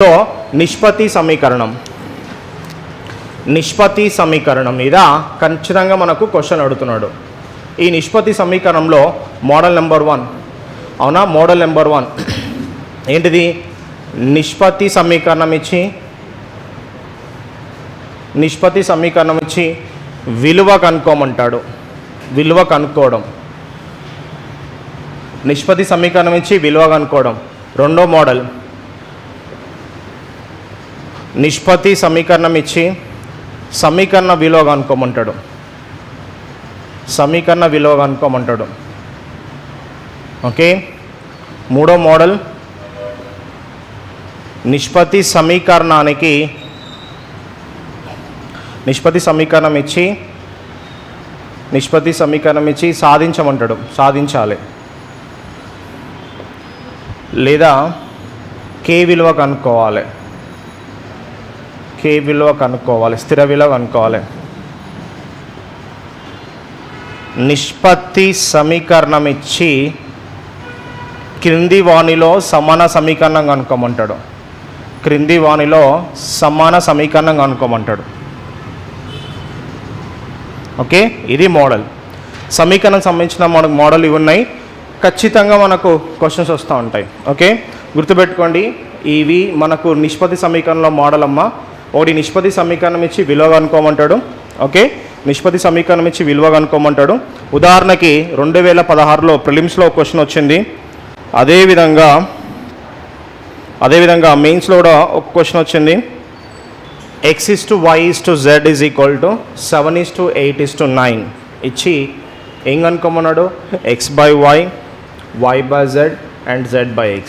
So నిష్పత్తి సమీకరణం మీద ఖచ్చితంగా మనకు క్వశ్చన్ అడుగుతున్నాడు. ఈ నిష్పత్తి సమీకరణంలో మోడల్ నెంబర్ 1 అవునా, మోడల్ నెంబర్ 1 ఏంటిది? నిష్పత్తి సమీకరణం ఇచ్చి విలువ కనుక్కోమంటాడు. విలువ కనుక్కోవడం, నిష్పత్తి సమీకరణం ఇచ్చి విలువ కనుక్కోవడం. రెండో మోడల్ నిష్పత్తి సమీకరణం ఇచ్చి సమీకరణ విలువ కనుక్కోమంటాడు. ఓకే. మూడో మోడల్ నిష్పత్తి సమీకరణం ఇచ్చి సాధించాలి, లేదా కే విలువ కనుక్కోవాలి, స్థిర విలువ కనుక్కోవాలి. నిష్పత్తి సమీకరణం ఇచ్చి క్రింది వానిలో సమాన సమీకరణం కనుక్కోమంటాడు. ఓకే, ఇది మోడల్. సమీకరణం సంబంధించిన మనకు మోడల్ ఇవి ఉన్నాయి. ఖచ్చితంగా మనకు క్వశ్చన్స్ వస్తూ ఉంటాయి. ఓకే, గుర్తుపెట్టుకోండి, ఇవి మనకు నిష్పత్తి సమీకరణంలో మోడల్ అమ్మ. ఒకటి నిష్పత్తి సమీకరణం ఇచ్చి విలువ కనుక్కోమంటాడు. ఓకే, నిష్పత్తి సమీకరణం ఇచ్చి విలువ కనుక్కోమంటాడు. ఉదాహరణకి 2016లో ప్రిలిమ్స్లో క్వశ్చన్ వచ్చింది. అదేవిధంగా మెయిన్స్లో కూడా ఒక క్వశ్చన్ వచ్చింది. x:y:z = 7:8:9 ఇచ్చి ఏం కనుక్కోమన్నాడు? x/y, y/z and z/x.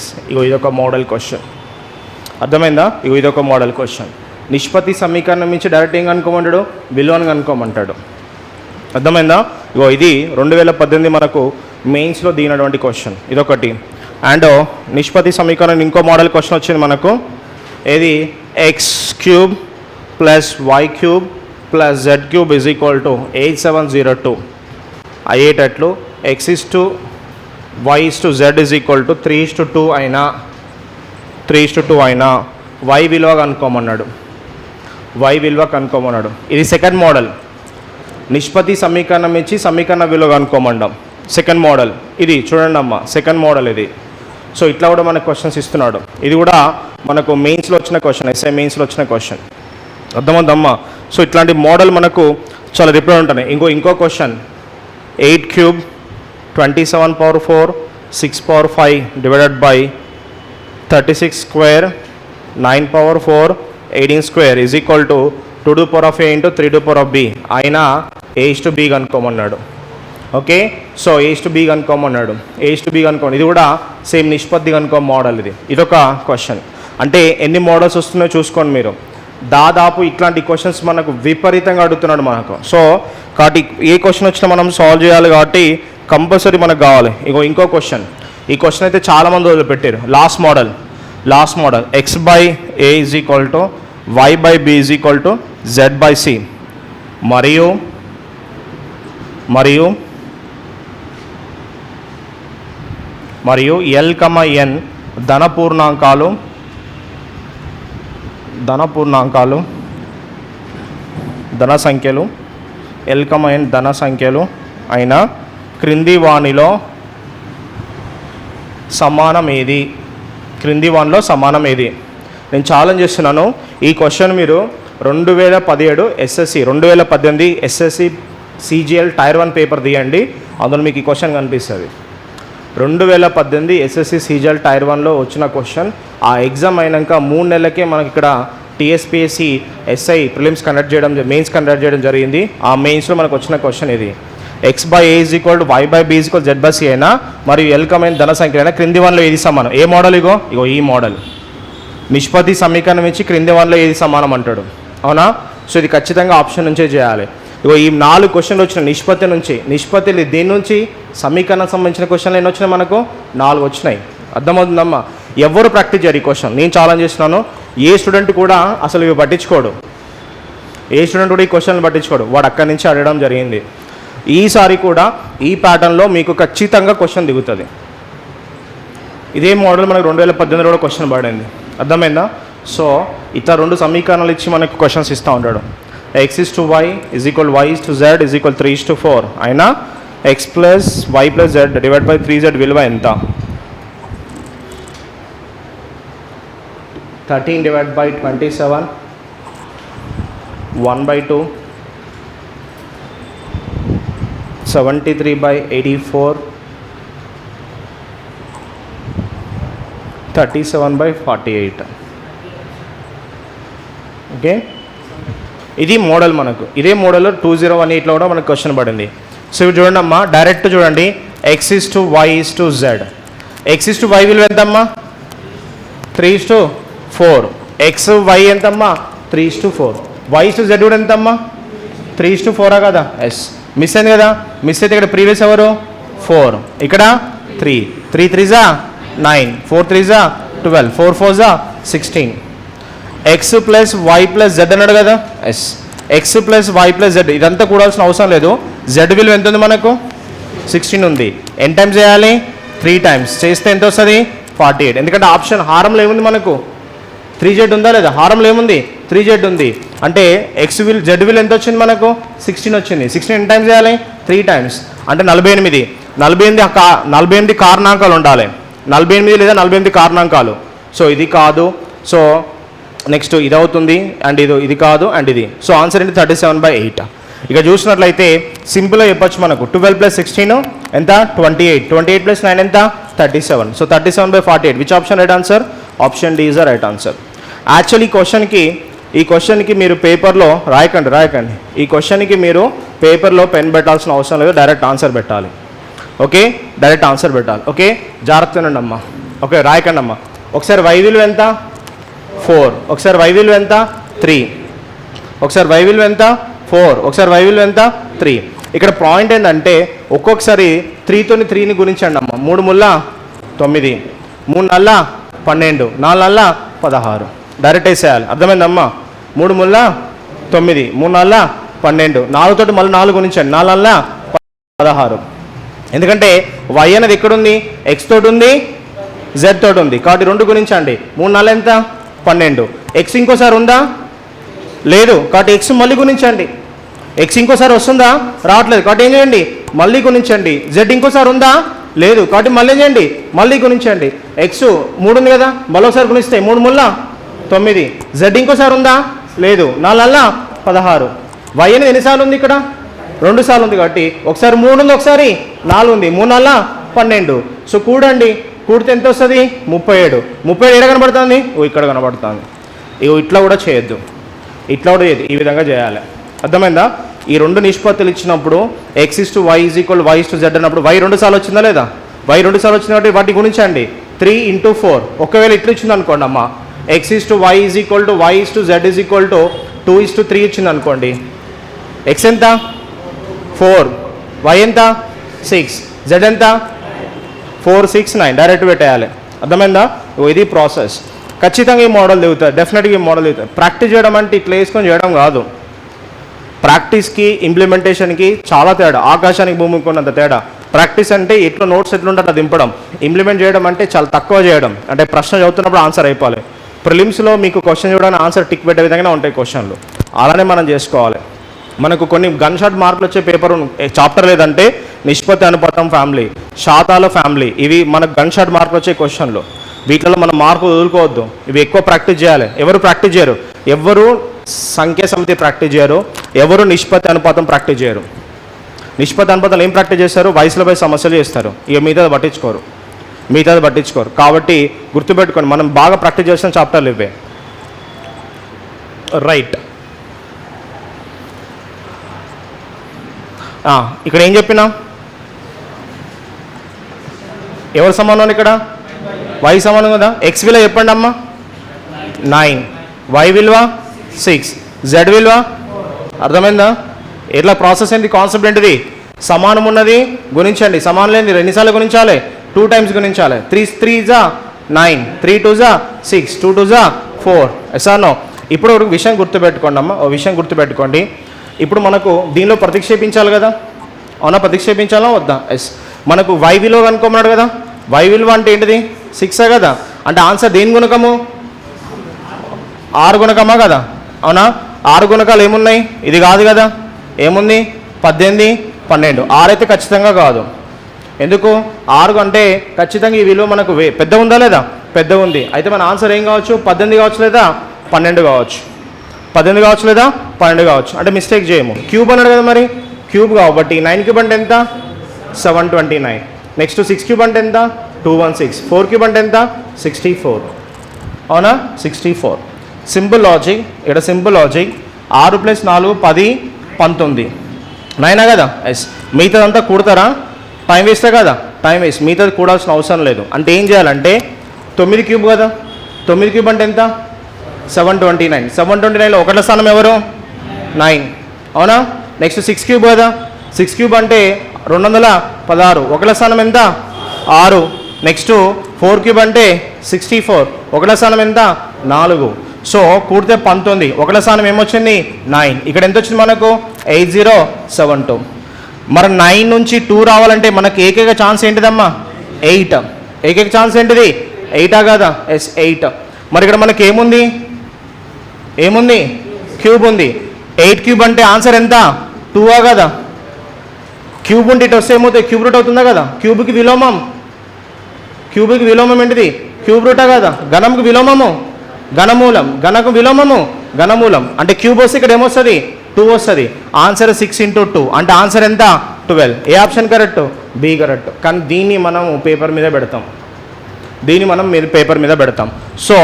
ఇదొక మోడల్ క్వశ్చన్. అర్థమైందా? ఇదొక మోడల్ క్వశ్చన్. నిష్పత్తి సమీకరణం నుంచి డైరెక్ట్ ఏం కనుక్కోమంటాడు? విలువను కనుక్కోమంటాడు. అర్థమైందా? ఇది 2018 మనకు మెయిన్స్లో దిగినటువంటి క్వశ్చన్. ఇదొకటి. అండ్ నిష్పత్తి సమీకరణం ఇంకో మోడల్ క్వశ్చన్ వచ్చింది మనకు. ఏది? x³ + y³ + z³ = 8702 అయ్యేటట్లు x:y:z = 3:2 అయినా y విలువ కనుక్కోమన్నాడు. ఇది సెకండ్ మోడల్. నిష్పత్తి సమీకరణం ఇచ్చి సమీకరణ విలువ కనుక్కోమంటాం. సెకండ్ మోడల్ ఇది. చూడండి అమ్మ, సెకండ్ మోడల్ ఇది. సో ఇట్లా కూడా మనకు క్వశ్చన్స్ ఇస్తున్నాడు. ఇది కూడా మనకు మెయిన్స్లో వచ్చిన క్వశ్చన్, ఎస్ఐ మెయిన్స్లో వచ్చిన క్వశ్చన్. అర్థమవుతుందమ్మా? సో ఇట్లాంటి మోడల్ మనకు చాలా రిపీట్ ఉంటాయి. ఇంకో క్వశ్చన్ 8³ 27⁴ 6⁴ / 36² 9⁴ 18² = 2⁴ × 3⁴ అయినా a:b కనుక్కోమన్నాడు. Okay, so a:b కనుక్కోమన్నాడు. ఇది కూడా సేమ్ నిష్పత్తి కనుక్కో మోడల్. ఇదొక క్వశ్చన్. అంటే ఎన్ని మోడల్స్ వస్తున్నాయో చూసుకోండి మీరు. దాదాపు ఇట్లాంటి క్వశ్చన్స్ మనకు విపరీతంగా అడుగుతున్నాడు మనకు. సో కాబట్టి ఏ క్వశ్చన్ వచ్చినా మనం సాల్వ్ చేయాలి, కాబట్టి కంపల్సరీ మనకు కావాలి. ఇంకో క్వశ్చన్. ఈ క్వశ్చన్ అయితే చాలామంది వదిలిపెట్టారు. Last model x/a = y/b = z/c మరియు l, n ధన సంఖ్యలు l, n ధన సంఖ్యలు అయిన క్రింది వానిలో సమానం ఏది? నేను ఛాలెంజ్ చేస్తున్నాను. ఈ క్వశ్చన్ మీరు 2018 ఎస్ఎస్సి సిజిఎల్ టైర్ 1 పేపర్ తీయండి, అందులో మీకు ఈ క్వశ్చన్ కనిపిస్తుంది. 2018 ఎస్ఎస్సి సిజిఎల్ టైర్ 1లో వచ్చిన క్వశ్చన్. ఆ ఎగ్జామ్ అయినాక 3 నెలలకే మనకి ఇక్కడ TSPSC SI prelims mains conduct చేయడం జరిగింది. ఆ మెయిన్స్లో మనకు వచ్చిన క్వశ్చన్ ఇది. x/a = y/b = z/c అయినా మరియు l, n ధన సంఖ్య అయినా క్రింది వానిలో ఏది సమానం? ఏ మోడల్? ఈ మోడల్. నిష్పత్తి సమీకరణం ఇచ్చి క్రింది వానిలో ఏది సమానం అంటాడు. అవునా? సో ఇది ఖచ్చితంగా ఆప్షన్ నుంచే చేయాలి. ఈ 4 క్వశ్చన్లు వచ్చిన నిష్పత్తి దీని నుంచి సమీకరణం సంబంధించిన క్వశ్చన్లు ఎన్ని వచ్చినాయి? మనకు 4 వచ్చినాయి. అర్థమవుతుందమ్మా? ఎవరు ప్రాక్టీస్ చేయరు ఈ క్వశ్చన్. నేను ఛాలెంజ్ చేస్తున్నాను. ఏ స్టూడెంట్ కూడా అసలు ఇవి పట్టించుకోడు. ఈ క్వశ్చన్లు పట్టించుకోడు. వాడు అక్కడి నుంచి అడగడం జరిగింది. ఈసారి కూడా ఈ ప్యాటర్న్లో మీకు ఖచ్చితంగా క్వశ్చన్ దిగుతుంది. ఇదే మోడల్ మనకు 2018లో కూడా క్వశ్చన్ పడింది. అర్థమైందా? సో ఇట్లా రెండు సమీకరణాలు ఇచ్చి మనకు క్వశ్చన్స్ ఇస్తూ ఉంటాడు. x/y = y/z = 3:4 అయినా x + y + z divide by 3z విలువ ఎంత? 13 డివైడ్ బై 27 1/2 73/84 37/48. ఓకే, ఇది మోడల్. మనకు ఇదే మోడల్ 2018లో కూడా మనకు క్వశ్చన్ పడింది. సో ఇవి చూడండి అమ్మా, డైరెక్ట్ చూడండి. x/y/z. x/y విలువ ఎంతమ్మా? 3:4. xy ఎంతమ్మా? 3:4. y/z కూడా ఎంతమ్మా? 3:4 కదా? ఎస్, మిస్ అయింది కదా. మిస్ అయితే ఇక్కడ ప్రీవియస్ ఎవరు? 4, ఇక్కడ 3. 3 3 9, 4 3 12, 4 4 16. x + y + z అన్నాడు కదా? Yes, x + y + z. ఇదంతా కూడాల్సిన అవసరం లేదు. z విలువ ఎంత ఉంది మనకు? 16 ఉంది. ఎన్ టైమ్స్ చేయాలి? 3 టైమ్స్ చేస్తే ఎంత వస్తుంది? 48. ఎందుకంటే ఆప్షన్ హారంలో ఏముంది మనకు? 3z ఉందా లేదా? హారంలో ఏముంది? 3z ఉంది. అంటే x విల్ z విల్ ఎంత వచ్చింది మనకు? 16 వచ్చింది. 16 ఎన్ని టైమ్స్ చేయాలి? 3 టైమ్స్ అంటే 48. 48 కారణాంకాలు ఉండాలి. 48 లేదా 48 కారణాంకాలు. సో ఇది కాదు. సో నెక్స్ట్ ఇది అవుతుంది, అండ్ ఇది కాదు, అండ్ ఇది. సో ఆన్సర్ ఏంటి? 37/8. ఇక చూసినట్లయితే సింపుల్గా చెప్పొచ్చు మనకు. 12 + 16 ఎంత? 28. 28 + 9 ఎంత? 37. So 37/48. Which option right answer? Option D is the right answer. Actually ఈ క్వశ్చన్కి మీరు పేపర్లో రాయకండి. ఈ క్వశ్చన్కి మీరు పేపర్లో పెన్ పెట్టాల్సిన అవసరం లేదు, డైరెక్ట్ ఆన్సర్ పెట్టాలి. ఓకే, డైరెక్ట్ ఆన్సర్ పెట్టాలి. ఓకే, జాగ్రత్తనండి అమ్మా. ఓకే, రాయకండి అమ్మా. ఒకసారి y విలువ ఎంత? 4. ఒకసారి y విలువ ఎంత? 3. ఒకసారి y విలువ ఎంత? 4. ఒకసారి y విలువ ఎంత? 3. ఇక్కడ పాయింట్ ఏంటంటే ఒక్కొక్కసారి 3తోని 3ని గుణించండి అమ్మ. 3 ముళ్ళ 9, 3 నల్ల 12, 4 నల్ల 16. డైరెక్ట్ వేసేయాలి. అర్థమైందమ్మా? 3 ముళ్ళ 9, 3 నల్ల 12, 4 తోటి మళ్ళీ 4 గుణించండి. 4 నల్ల 16. ఎందుకంటే y అనేది ఎక్కడుంది? x తోటి ఉంది, z తోటి ఉంది. కాబట్టి 2 గుణించండి. 3 నల్ల ఎంత? 12. x ఇంకోసారి ఉందా? లేదు. కాబట్టి x మళ్ళీ గుణించండి. x ఇంకోసారి వస్తుందా? రావట్లేదు. కాబట్టి ఏం చేయండి? మళ్ళీ గుణించండి. z ఇంకోసారి ఉందా? లేదు. కాబట్టి మళ్ళీ ఏం చేయండి? మళ్ళీ గుణించండి. x 3 ఉంది కదా, మళ్ళీ ఒకసారి గుణిస్తే 3 ముళ్ళ 9. z ఇంకోసారి ఉందా? లేదు. 4 నల్ల 16. y అనేది ఎన్నిసార్లు ఉంది ఇక్కడ? 2 సార్లు ఉంది. కాబట్టి ఒకసారి 3 ఉంది, ఒకసారి 4 ఉంది. 3 నల్ల 12. సో కూడండి. కూడితే ఎంత వస్తుంది? 37. 37 ఎక్కడ కనబడుతుంది? ఇక్కడ కనబడుతుంది. ఇట్లా కూడా చేయొద్దు, ఇట్లా కూడా చేయదు. ఈ విధంగా చేయాలి. అర్థమైందా? ఈ 2 నిష్పత్తులు ఇచ్చినప్పుడు x/y = y/z అన్నప్పుడు y 2 సార్లు వచ్చిందా లేదా? y 2 సార్లు వచ్చింది కాబట్టి వాటిని గుణించండి. 3 × 4. ఒకవేళ ఇట్లా ఇచ్చింది అనుకోండి అమ్మ, x/y = y/z = 2:3 ఇచ్చింది అనుకోండి. x ఎంత? 4. y ఎంత? 6. z ఎంత? 4 6 9. డైరెక్ట్ పెట్టేయాలి. అర్థమైందా? ఇది ప్రాసెస్. ఖచ్చితంగా ఈ మోడల్ దిగుతారు, డెఫినెట్గా ఈ మోడల్ దిగుతారు. ప్రాక్టీస్ చేయడం అంటే ఇట్లా వేసుకొని చేయడం కాదు. ప్రాక్టీస్కి ఇంప్లిమెంటేషన్కి చాలా తేడా, ఆకాశానికి భూమికి ఉన్నంత తేడా. ప్రాక్టీస్ అంటే ఎట్లా నోట్స్ ఎట్లుంటే అట్లా దింపడం. ఇంప్లిమెంట్ చేయడం అంటే చాలా తక్కువ చేయడం. అంటే ప్రశ్న చదువుతున్నప్పుడు ఆన్సర్ అయిపోవాలి. ప్రిలిమ్స్లో మీకు క్వశ్చన్ చూడడానికి ఆన్సర్ టిక్ పెట్టే విధంగానే ఉంటాయి క్వశ్చన్లు. అలానే మనం చేసుకోవాలి. మనకు కొన్ని గన్ షాట్ మార్కులు వచ్చే పేపర్ చాప్టర్ లేదంటే నిష్పత్తి అనుపాతం ఫ్యామిలీ, శాతాల ఫ్యామిలీ, ఇవి మనకు గన్ షాట్ మార్కులు వచ్చే క్వశ్చన్లు. వీటిలో మనం మార్కులు వదులుకోవద్దు. ఇవి ఎక్కువ ప్రాక్టీస్ చేయాలి. ఎవరు ప్రాక్టీస్ చేయరు? ఎవరు సంఖ్యా సమితి ప్రాక్టీస్ చేయరు, ఎవరు నిష్పత్తి అనుపాతం ప్రాక్టీస్ చేయరు. నిష్పత్తి అనుపాతం ఏం ప్రాక్టీస్ చేస్తారు? వయసులపై సమస్యలు చేస్తారు. ఇక మిగతాది పట్టించుకోరు. కాబట్టి గుర్తుపెట్టుకోండి, మనం బాగా ప్రాక్టీస్ చేసిన చాప్టర్లు ఇవే. రైట్. ఇక్కడ ఏం చెప్పినా? ఎవరు సమానం ఇక్కడ? y సమానం కదా. x విలువ చెప్పండి అమ్మా. 9. y విలువ 6. z విలువ. అర్థమైందా? ఎట్లా ప్రాసెస్ ఏంటి? కాన్సెప్ట్ ఏంటిది? సమానం ఉన్నది గుణించండి, సమానం లేని ఎన్నిసార్లు గుణించాలి? 2 టైమ్స్ గుణించాలి. 3 3 9, 3 2 6, 2 2 4. ఎసానో. ఇప్పుడు ఒక విషయం గుర్తుపెట్టుకోండి అమ్మ, ఒక విషయం గుర్తుపెట్టుకోండి. ఇప్పుడు మనకు దీనిలో ప్రతిక్షేపించాలి కదా, అవునా? ప్రతిక్షేపించాలా వద్దా? ఎస్. మనకు y విలువ కనుక్కోమన్నాడు కదా. y విలువ అంటే ఏంటిది? 6 కదా. అంటే ఆన్సర్ దేని గుణకము? 6 గుణకమా కదా, అవునా? 6 గుణకాలు ఏమున్నాయి? ఇది కాదు కదా, ఏముంది? 18, 12. 6 అయితే ఖచ్చితంగా కాదు. ఎందుకు? 6 అంటే ఖచ్చితంగా ఈ విలువ మనకు పెద్ద ఉందా లేదా? పెద్ద ఉంది. అయితే మన ఆన్సర్ ఏం కావచ్చు? 18 కావచ్చు లేదా 12 కావచ్చు. 18 కావచ్చు లేదా 12 కావచ్చు. అంటే మిస్టేక్ చేయము. క్యూబ్ అన్నాడు కదా, మరి క్యూబ్ కాబట్టి 9 క్యూబ్ అంటే ఎంత? 729. నెక్స్ట్ 6 క్యూబ్ అంటే ఎంత? 216. 4 క్యూబ్ అంటే ఎంత? 64. అవునా? 64. Simple logic. ఇక్కడ సింపుల్ లాజిక్. 6 + 4 10, 19. 9 కదా? ఎస్. మిగతాదంతా కూడతారా? టైం వేస్టే కదా, టైం వేస్ట్. మిగతాది కూడాల్సిన అవసరం లేదు. అంటే ఏం చేయాలంటే 9 క్యూబ్ కదా, 9 క్యూబ్ అంటే ఎంత? 729. 729లో ఒకటి స్థానం ఎవరు? 9. అవునా? నెక్స్ట్ 6 క్యూబ్ కదా, 6 క్యూబ్ అంటే 216. ఒకటి స్థానం ఎంత? 6. నెక్స్ట్ 4 క్యూబ్ అంటే 64. ఒకటి స్థానం ఎంత? 4. సో కూడితే 19. ఒకటి స్థానం ఏమొచ్చింది? 9. ఇక్కడ ఎంత వచ్చింది మనకు? 8072. మరి 9 నుంచి 2 రావాలంటే మనకి ఏకైక ఛాన్స్ ఏంటిదమ్మా? 8. ఏకైక ఛాన్స్ ఏంటిది? 8 కదా? ఎస్, 8. మరి ఇక్కడ మనకి ఏముంది? ఏముంది? క్యూబ్ ఉంది. 8 క్యూబ్ అంటే ఆన్సర్ ఎంత? 2 కదా? క్యూబ్ ఉంటే ఇటు వస్తే ఏమవుతుంది? క్యూబ్ రూట్ అవుతుందా కదా? క్యూబ్కి విలోమం. క్యూబ్కి విలోమం ఏంటిది? క్యూబ్ రూటా కదా? ఘనంకి విలోమము ఘనమూలం. ఘనకు విలోమము ఘనమూలం. అంటే క్యూబ్ వస్తే ఇక్కడ ఏమొస్తుంది? 2 వస్తుంది. ఆన్సర్ 6 × 2 అంటే ఆన్సర్ ఎంత? 12. ఏ ఆప్షన్ కరెక్ట్? B correct. కానీ దీన్ని మనం పేపర్ మీద పెడతాం. పేపర్ మీద పెడతాం. సో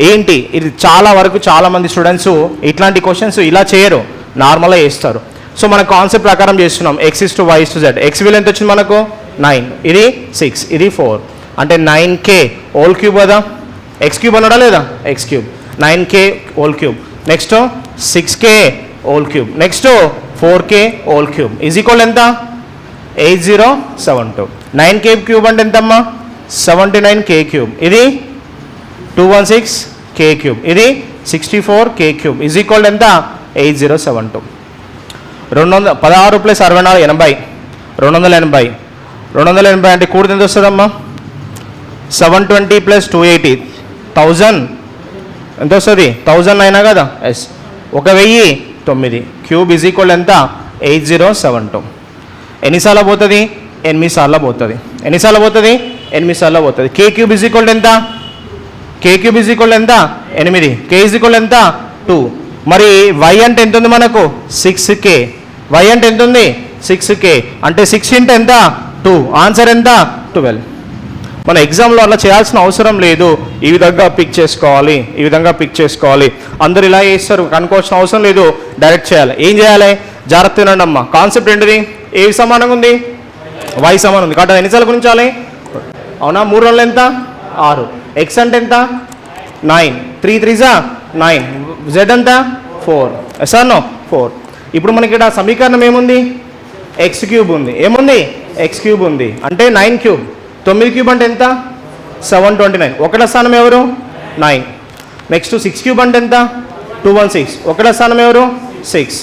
ఏంటి ఇది? చాలా వరకు చాలామంది స్టూడెంట్స్ ఇట్లాంటి క్వశ్చన్స్ ఇలా చేయరు, నార్మల్గా చేస్తారు. సో మన కాన్సెప్ట్ ప్రకారం చేస్తున్నాం. x/y/z. ఎక్స్ విలువ ఎంత వచ్చింది మనకు? 9. ఇది 6, ఇది 4. అంటే 9k హోల్ క్యూబ్ కదా? ఎక్స్ క్యూబ్ అన్నాడా లేదా? X cube. 9k whole cube. Next 6k whole cube. Next 4k whole cube is equal ఎంత? 8072. 9k క్యూబ్ అంటే ఎంతమ్మా? 79k cube. ఇది 216k క్యూబ్. ఇది 64k క్యూబ్ ఈజ్ ఈక్వల్ ఎంత? 8072. 16 + 64 80. 280. 280 అంటే కూడితే ఎంత వస్తుందమ్మా? 720 + 280 1000 ఎంత వస్తుంది? 1009 కదా? ఎస్. 1009 క్యూబ్ ఈజ్ ఈక్వల్ ఎంత? 8072. ఎన్నిసార్లు పోతుంది? 8 సార్లు పోతుంది. ఎన్నిసార్లు పోతుంది? 8 సార్లు పోతుంది. k క్యూబ్ ఈజ్ ఈక్వల్ ఎంత? k క్యూబ్ ఈజ్ ఈక్వల్ ఎంత? 8. k ఈజ్ ఈక్వల్ ఎంత? 2. మరి y అంటే ఎంత ఉంది మనకు? 6k. y అంటే ఎంత ఉంది? 6k. అంటే 6 × ఎంత? 2. ఆన్సర్ ఎంత? 12. మన ఎగ్జామ్లో అలా చేయాల్సిన అవసరం లేదు. ఈ విధంగా పిక్ చేసుకోవాలి. అందరు ఇలా చేస్తారు, కనుక్కోవాల్సిన అవసరం లేదు, డైరెక్ట్ చేయాలి. ఏం చేయాలి? జాగ్రత్త వినండి అమ్మా. కాన్సెప్ట్ ఏంటిది? ఏ సమానంగా ఉంది? y సమానం ఉంది కాబట్టి ఎన్నిసార్లు గుణించాలి? అవునా? 3 2 ఎంత? 6. x అంటే ఎంత? 9. 3 3 9. z ఎంత? 4. Yes or no? 4. ఇప్పుడు మనకి ఇక్కడ సమీకరణం ఏముంది? ఎక్స్ క్యూబ్ ఉంది. ఏముంది? ఎక్స్ క్యూబ్ ఉంది. అంటే 9 క్యూబ్. 9 క్యూబ్ అంటే ఎంత? 729. ఒకటి స్థానం ఎవరు? 9. నెక్స్ట్ 6 క్యూబ్ అంటే ఎంత? 216. ఒకటి స్థానం ఎవరు? 6.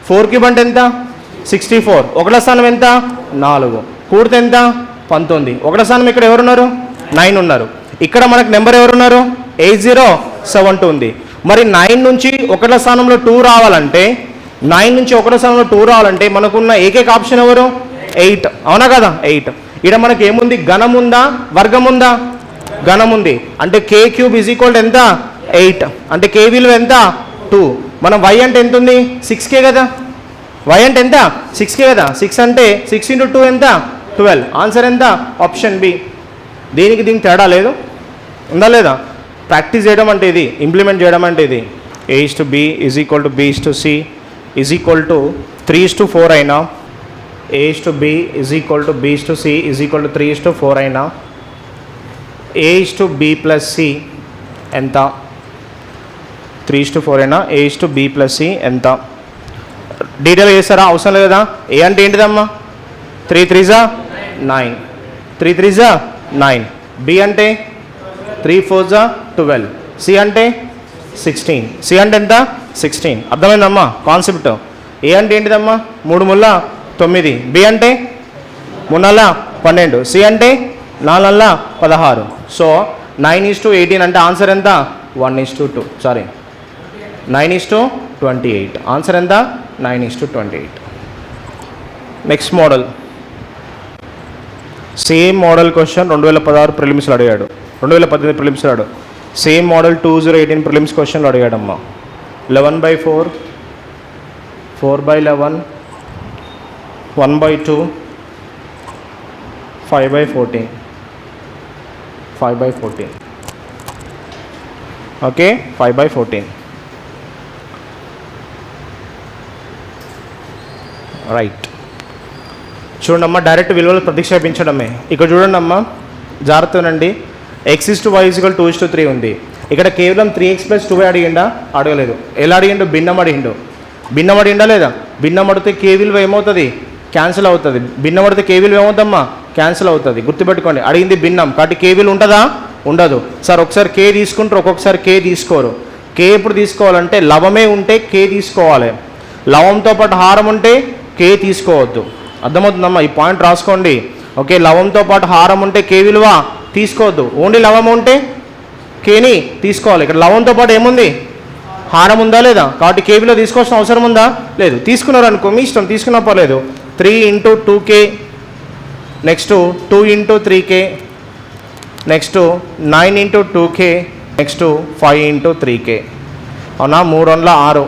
4 క్యూబ్ అంటే ఎంత? 64. ఒకటి స్థానం ఎంత? 4. కూడితే ఎంత? 19. ఒకటి స్థానం ఇక్కడ ఎవరున్నారు? 9 ఉన్నారు. ఇక్కడ మనకు నెంబర్ ఎవరున్నారు? 8072 ఉంది. మరి 9 నుంచి ఒకటి స్థానంలో 2 రావాలంటే 9 నుంచి ఒకటి స్థానంలో 2 రావాలంటే మనకున్న ఏకైక ఆప్షన్ ఎవరు? 8. అవునా కదా? 8. ఇక్కడ మనకి ఏముంది? ఘనం ఉందా? వర్గం ఉందా? ఘనం ఉంది. అంటే k క్యూబ్ ఈజ్ ఈక్వల్ ఎంత? 8. అంటే k విలువ ఎంత? 2. మనం y అంటే ఎంత ఉంది? 6k కదా? y అంటే ఎంత? 6k కదా? 6 అంటే 6 × 2 ఎంత? 12. ఆన్సర్ ఎంత? Option B. దీనికి తేడా లేదు, ఉందా లేదా? ప్రాక్టీస్ చేయడం అంటే ఇది, ఇంప్లిమెంట్ చేయడం అంటే ఇది. a/b is equal to b/c is equal to 3:4 అయినా, a/b is equal to b/c is equal to 3:4 అయినా, a/b + c ఎంత? 3:4 అయినా a/b + c ఎంత? డీటెయిల్ చేస్తారా? అవసరం లేదు కదా? ఏ అంటే ఏంటిదమ్మా? 3 3 9. 3 3 9. b అంటే 3 4 12. c అంటే 16. c అంటే ఎంత? 16. అర్థమైందమ్మా కాన్సెప్ట్? ఏ అంటే ఏంటిదమ్మా? 3 ముళ్ళ 9. b అంటే 3 12. c అంటే 4 16. సో 9:18 అంటే ఆన్సర్ ఎంత? 1:2. సారీ, 9:28. ఆన్సర్ ఎంత? 9:28. Next model, same model question 2016 ప్రిలిమ్స్లో అడిగాడు, 2018 ప్రిలిమ్స్లో అడిగాడు. సేమ్ మోడల్ 2018 ప్రిలిమ్స్ క్వశ్చన్లో అడిగాడమ్మా. 11/4, 4/11, 1/2, 5/14, 5/14. ఓకే, 5/14. రైట్. చూడండి అమ్మా, డైరెక్ట్ విలువలు ప్రతిక్షేపించడమే. ఇక్కడ చూడండి అమ్మా, జాగ్రత్తనండి. x/y=2:3 ఉంది. ఇక్కడ కేవలం 3x + 2 అడిగిండా? అడగలేదు. ఎలా అడిగిండు? భిన్నం అడిగిండు. భిన్నం అడిగిండా లేదా? భిన్నం అడిగితే k విలువ ఏమవుతుంది? క్యాన్సిల్ అవుతుంది. భిన్నం అడిగితే k విలువ ఏమవుతుందమ్మా? క్యాన్సిల్ అవుతుంది. గుర్తుపెట్టుకోండి, అడిగింది భిన్నం కాబట్టి k విలువ ఉంటుందా? ఉండదు. సార్ ఒకసారి k తీసుకుంటారు, ఒక్కొక్కసారి k తీసుకోరు. k ఎప్పుడు తీసుకోవాలంటే లవమే ఉంటే k తీసుకోవాలి, లవంతో పాటు హారం ఉంటే k తీసుకోవద్దు. అర్థమవుతుందమ్మా? ఈ పాయింట్ రాసుకోండి. ఓకే, లవంతో పాటు హారం ఉంటే k విలువ తీసుకోవద్దు, ఓన్లీ లవం ఉంటే kని తీసుకోవాలి. ఇక్కడ లవంతో పాటు ఏముంది? హారం ఉందా లేదా? కాబట్టి k విలువ తీసుకోవాల్సిన అవసరం ఉందా? లేదు. తీసుకున్నారు అనుకో మీ ఇష్టం, తీసుకున్నా పర్లేదు. 3 × 2k, next 2 × 3k, next 9 × 2k, next 5 × 3k. అవునా? 3 × 6,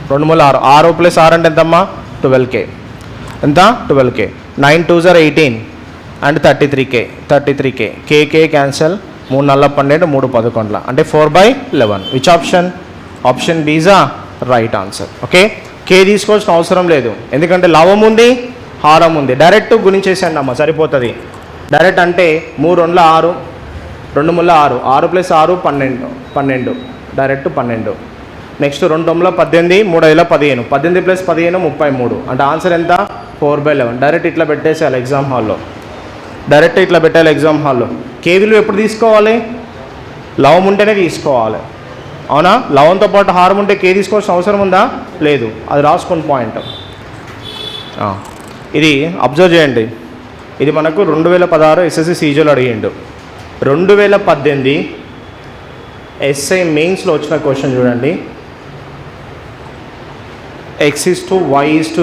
2 × 6, 6 + 6 అంటే ఎంతమ్మా? 12k. ఎంత? 12k. 9 2s are 18 and 33k, 33k. k cancel. 3 × 4 12, 3 11 అంటే 4/11. Which option? Option B is right answer. Okay, k తీసుకోవాల్సిన అవసరం లేదు, ఎందుకంటే లవం ఉంది, హారం ఉంది. డైరెక్ట్ గుణించేసేయండి అమ్మ, సరిపోతుంది. డైరెక్ట్ అంటే 3 × 6, 2 × 6, 6 + 6 12, 12, డైరెక్ట్ 12. నెక్స్ట్ 2 × 9 18, 3 × 5 15, 18 + 15 33. అంటే ఆన్సర్ ఎంత? 4/11. డైరెక్ట్ ఇట్లా పెట్టేసేయాలి ఎగ్జామ్ హాల్లో, డైరెక్ట్ ఇట్లా పెట్టాలి ఎగ్జామ్ హాల్లో. k విలువ ఎప్పుడు తీసుకోవాలి? లవం ఉంటేనే తీసుకోవాలి. అవునా? లవంతో పాటు హారం ఉంటే k తీసుకోవాల్సిన అవసరం ఉందా? లేదు. అది రాసుకోండి పాయింట్. ఇది అబ్జర్వ్ చేయండి. ఇది మనకు 2016 SSC CGL అడిగిండు. 2018 SI మెయిన్స్లో వచ్చిన క్వశ్చన్ చూడండి. x/y/z =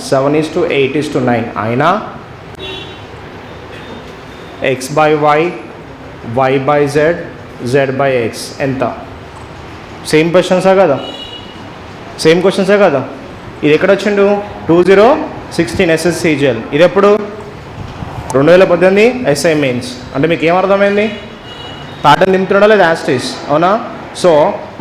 7:8:9 అయినా x/y, y/z, z/x ఎంత? సేమ్ క్వశ్చన్సా కదా? సేమ్ క్వశ్చన్సే కదా? ఇది ఎక్కడ వచ్చిండు? 2016 SSC CGL. ఇది ఎప్పుడు? 2018 SI మెయిన్స్. అంటే మీకు ఏమర్థమైంది? ప్యాటర్న్ దింపుతున్నాడా లేదా? యాస్టీస్. అవునా? సో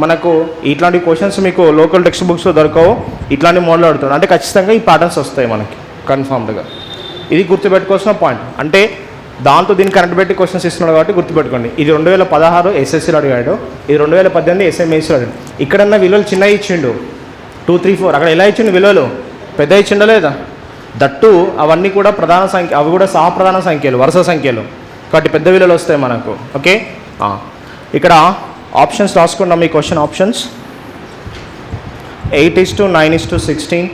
మనకు ఇట్లాంటి క్వశ్చన్స్ మీకు లోకల్ టెక్స్ట్ బుక్స్లో దొరకవు, ఇట్లాంటి మోడల్ అడుగుతున్నాడు అంటే ఖచ్చితంగా ఈ ప్యాటర్న్స్ వస్తాయి మనకి కన్ఫామ్డ్గా. ఇది గుర్తుపెట్టుకోవాల్సిన పాయింట్. అంటే దాంతో దీన్ని కనెక్ట్ పెట్టి క్వశ్చన్స్ ఇస్తున్నాడు కాబట్టి గుర్తుపెట్టుకోండి. ఇది 2016 SSCలో అడిగాడు, ఇది 2018 SI మెయిన్స్లో అడిగాడు. ఇక్కడన్నా విలువలు చిన్నవి ఇచ్చిండు, 2 3 4. అక్కడ ఎలా ఇచ్చిండు విలువలు? పెద్ద ఇచ్చిండో లేదా? దట్టు అవన్నీ కూడా ప్రధాన సంఖ్య, అవి కూడా సహప్రధాన సంఖ్యలు, వరుస సంఖ్యలు కాబట్టి పెద్ద విలువలు వస్తాయి మనకు. ఓకే, ఇక్కడ ఆప్షన్స్ రాసుకున్నాం. ఈ క్వశ్చన్ ఆప్షన్స్ 8:9:16,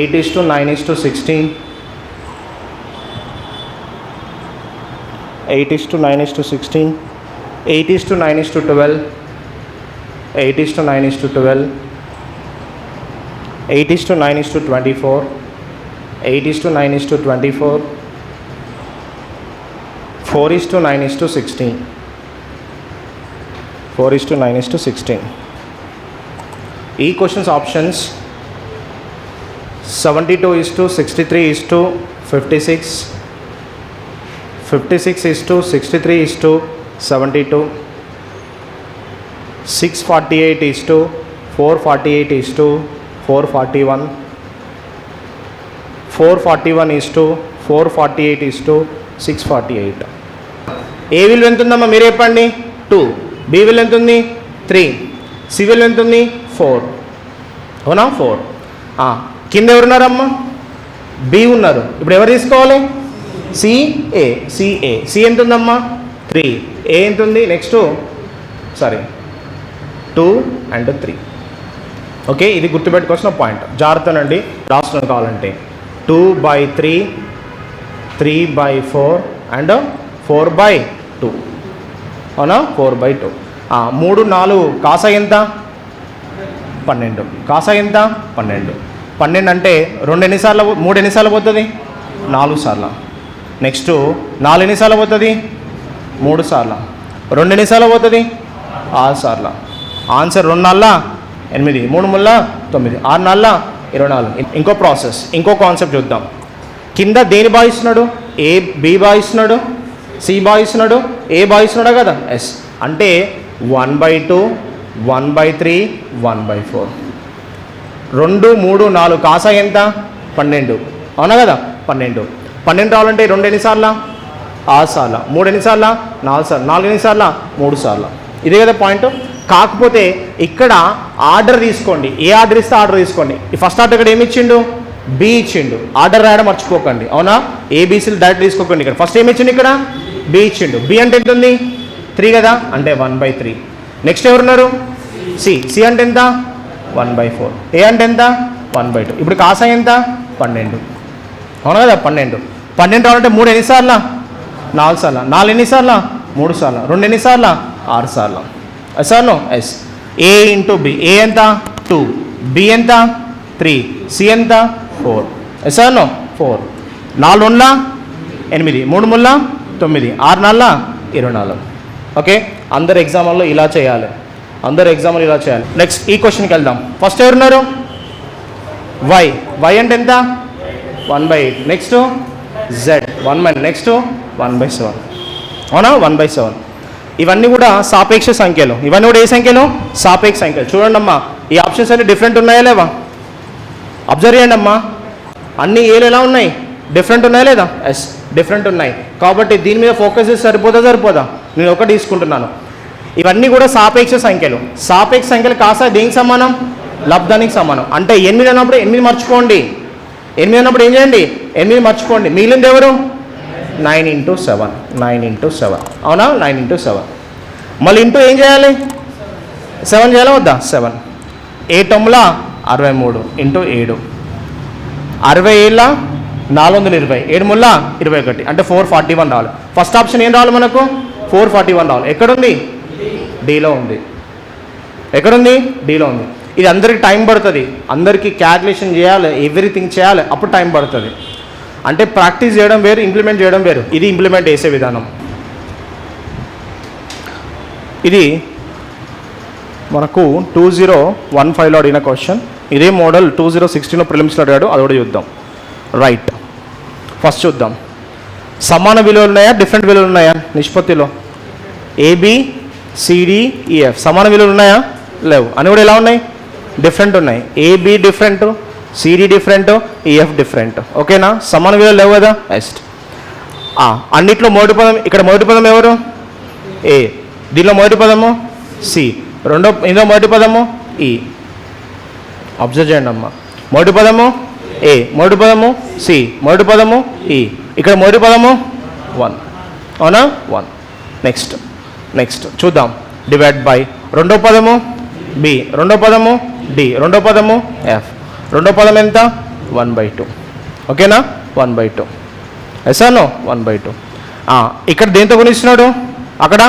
8:9:16, 8:9:16, 8:9:12, 8:9:12, 8:9:24, 8:9:24, 4:9:16, 4:9:16. ఈ క్వశ్చన్స్ ఆప్షన్స్ 72:63:56, 56:63:72, 648:448:441, 441:448:648. ఏ విలువ ఎంత ఉందమ్మా మీరు చెప్పండి? 2. బి విలువ ఎంత ఉంది? 3. సి విలువ ఎంత ఉంది? 4. అవునా? 4. కింద ఎవరున్నారమ్మా? బి ఉన్నారు. ఇప్పుడు ఎవరు తీసుకోవాలి? సిఏ. సిఏ. సి ఎంత ఉందమ్మా? 3. ఏ ఎంత ఉంది? Next 2 and 3. ఓకే, ఇది గుర్తుపెట్టుకోవాల్సిన పాయింట్. జాగ్రత్తనండి, రాస్తున్నాను కావాలంటే. 2/3, 3/4 అండ్ 4/2. అవునా? 4/2. 3 4 కాసా ఎంత 12, కాసా ఎంత 12. 12 అంటే 2 ఎన్నిసార్లు 3 ఎన్నిసార్లు పోతుంది 4 సార్లు. నెక్స్ట్ 4 ఎన్నిసార్లు పోతుంది 3 సార్లు. 2 ఎన్నిసార్లు పోతుంది 6 సార్లు. ఆన్సర్ 2 నాళ్ళ 8, 3 ముళ్ళ 9, 6 నాళ్ళ 24. ఇంకో ప్రాసెస్, ఇంకో కాన్సెప్ట్ చూద్దాం. కింద దేని భావిస్తున్నాడు? ఏ బి భావిస్తున్నాడు, సి భావిస్తున్నాడు, ఏ భావిస్తున్నాడా కదా, ఎస్. అంటే 1/2, 1/3, 1/4. 2 3 4 కాసా ఎంత 12, అవునా కదా 12. 12 రావాలంటే 2 ఎన్నిసార్లు 6 సార్లు, 3 ఎన్నిసార్లు 4 సార్లు, 4 ఎన్నిసార్లు 3 సార్లు. ఇదే కదా పాయింట్. కాకపోతే ఇక్కడ ఆర్డర్ తీసుకోండి, ఏ ఆర్డర్ ఇస్తే ఆర్డర్ తీసుకోండి. ఈ ఫస్ట్ ఆర్డర్ ఇక్కడ ఏమి ఇచ్చిండు, బి ఇచ్చిండు. ఆర్డర్ రాయడం మర్చిపోకండి, అవునా. ఏబీసీలు డైరెక్ట్ తీసుకోకండి. ఇక్కడ ఫస్ట్ ఏమి ఇచ్చిండు, ఇక్కడ బి ఇచ్చిండు. బి అంటే ఎంత ఉంది 3 కదా, అంటే 1/3. నెక్స్ట్ ఎవరున్నారు, సి. సి అంటే ఎంత 1/4. ఏ అంటే ఎంత 1/2. ఇప్పుడు కాసా ఎంత 12, అవునా కదా 12. 12 రావాలంటే 3 ఎన్నిసార్లు 4 సార్లు, 4 ఎన్నిసార్లు 3 సార్లు, 2 ఎన్నిసార్లు 6 సార్లు. ఎస్ఆర్నో ఎస్. ఏ ఇంటూ బి, ఏ ఎంత 2, బి ఎంత 3, సి ఎంత 4. ఎస్ఆర్నో 4. 4 1 8, 3 3 9, 6 4 24. ఓకే, అందరు ఎగ్జామ్లో ఇలా చేయాలి, అందరు ఎగ్జామ్లో ఇలా చేయాలి. నెక్స్ట్ ఈ క్వశ్చన్కి వెళ్దాం. ఫస్ట్ ఎవరున్నారు, వై. వై అంటే ఎంత 1/8. నెక్స్ట్ జెడ్ 1/, నెక్స్ట్ 1/7, అవునా 1/7. ఇవన్నీ కూడా సాపేక్ష సంఖ్యలు. ఇవన్నీ కూడా ఏ సంఖ్యలు, సాపేక్ష సంఖ్యలు. చూడండి అమ్మా, ఈ ఆప్షన్స్ అన్ని డిఫరెంట్ ఉన్నాయా లేవా, అబ్జర్వ్ చేయండి అమ్మా. అన్ని ఏలు ఎలా ఉన్నాయి, డిఫరెంట్ ఉన్నాయా లేదా, ఎస్ డిఫరెంట్ ఉన్నాయి. కాబట్టి దీని మీద ఫోకస్ చేసి సరిపోదా, నేను ఒకటి తీసుకుంటున్నాను. ఇవన్నీ కూడా సాపేక్ష సంఖ్యలు. సాపేక్ష సంఖ్యలు కాస్త దేనికి సమానం, లబ్ధానికి సమానం. అంటే 8 అన్నప్పుడు 8 మర్చిపోండి, 8 అన్నప్పుడు ఏం చేయండి 8 మర్చిపోండి. మిగిలింది ఎవరు 9 × 7, 9 × 7, అవునా 9 × 7. మళ్ళీ ఇంటూ ఏం చేయాలి 7 చేయాలి వద్దా, 7. 8 63 ఇంటూ 7, 67 420, 7 21, అంటే 441 రావాలి. ఫస్ట్ ఆప్షన్ ఏం రావాలి మనకు 441 రావాలి. ఎక్కడుంది, డీలో ఉంది. ఎక్కడుంది, డీలో ఉంది. ఇది అందరికి టైం పడుతుంది, అందరికీ క్యాల్కులేషన్ చేయాలి, ఎవ్రీథింగ్ చేయాలి, అప్పుడు టైం పడుతుంది. అంటే ప్రాక్టీస్ చేయడం వేరు, ఇంప్లిమెంట్ చేయడం వేరు. ఇది ఇంప్లిమెంట్ చేసే విధానం. ఇది మనకు 2015లో అడిగిన క్వశ్చన్. ఇదే మోడల్ 2016లో ప్రిలిమ్స్లో అడిగాడు, అది కూడా చూద్దాం. రైట్, ఫస్ట్ చూద్దాం. సమాన విలువలు ఉన్నాయా, డిఫరెంట్ విలువలు ఉన్నాయా నిష్పత్తిలో? ABCDEF సమాన విలువలు ఉన్నాయా, లేవు. అని కూడా ఎలా ఉన్నాయి, డిఫరెంట్ ఉన్నాయి. AB different, CD different, EF different. ఓకేనా, సమాన విలువలు లేవు కదా, నెక్స్ట్. అన్నిట్లో మొదటి పదం, ఇక్కడ మొదటి పదం ఎవరు A, దీనిలో మొదటి పదము C, ఇందులో మొదటి పదము E. అబ్జర్వ్ చేయండి అమ్మా, మొదటి పదము A, మొదటి పదము C, మొదటి పదము E. ఇక్కడ మొదటి పదము 1, అవునా 1. నెక్స్ట్ చూద్దాం. డివైడ్ బై రెండో పదము B, రెండో పదము D, రెండో పదము F, రెండో పదం ఎంత 1/2. ఓకేనా 1/2. ఎసానో 1/2. ఇక్కడ దేంతో గుణిస్తున్నాడు, అక్కడ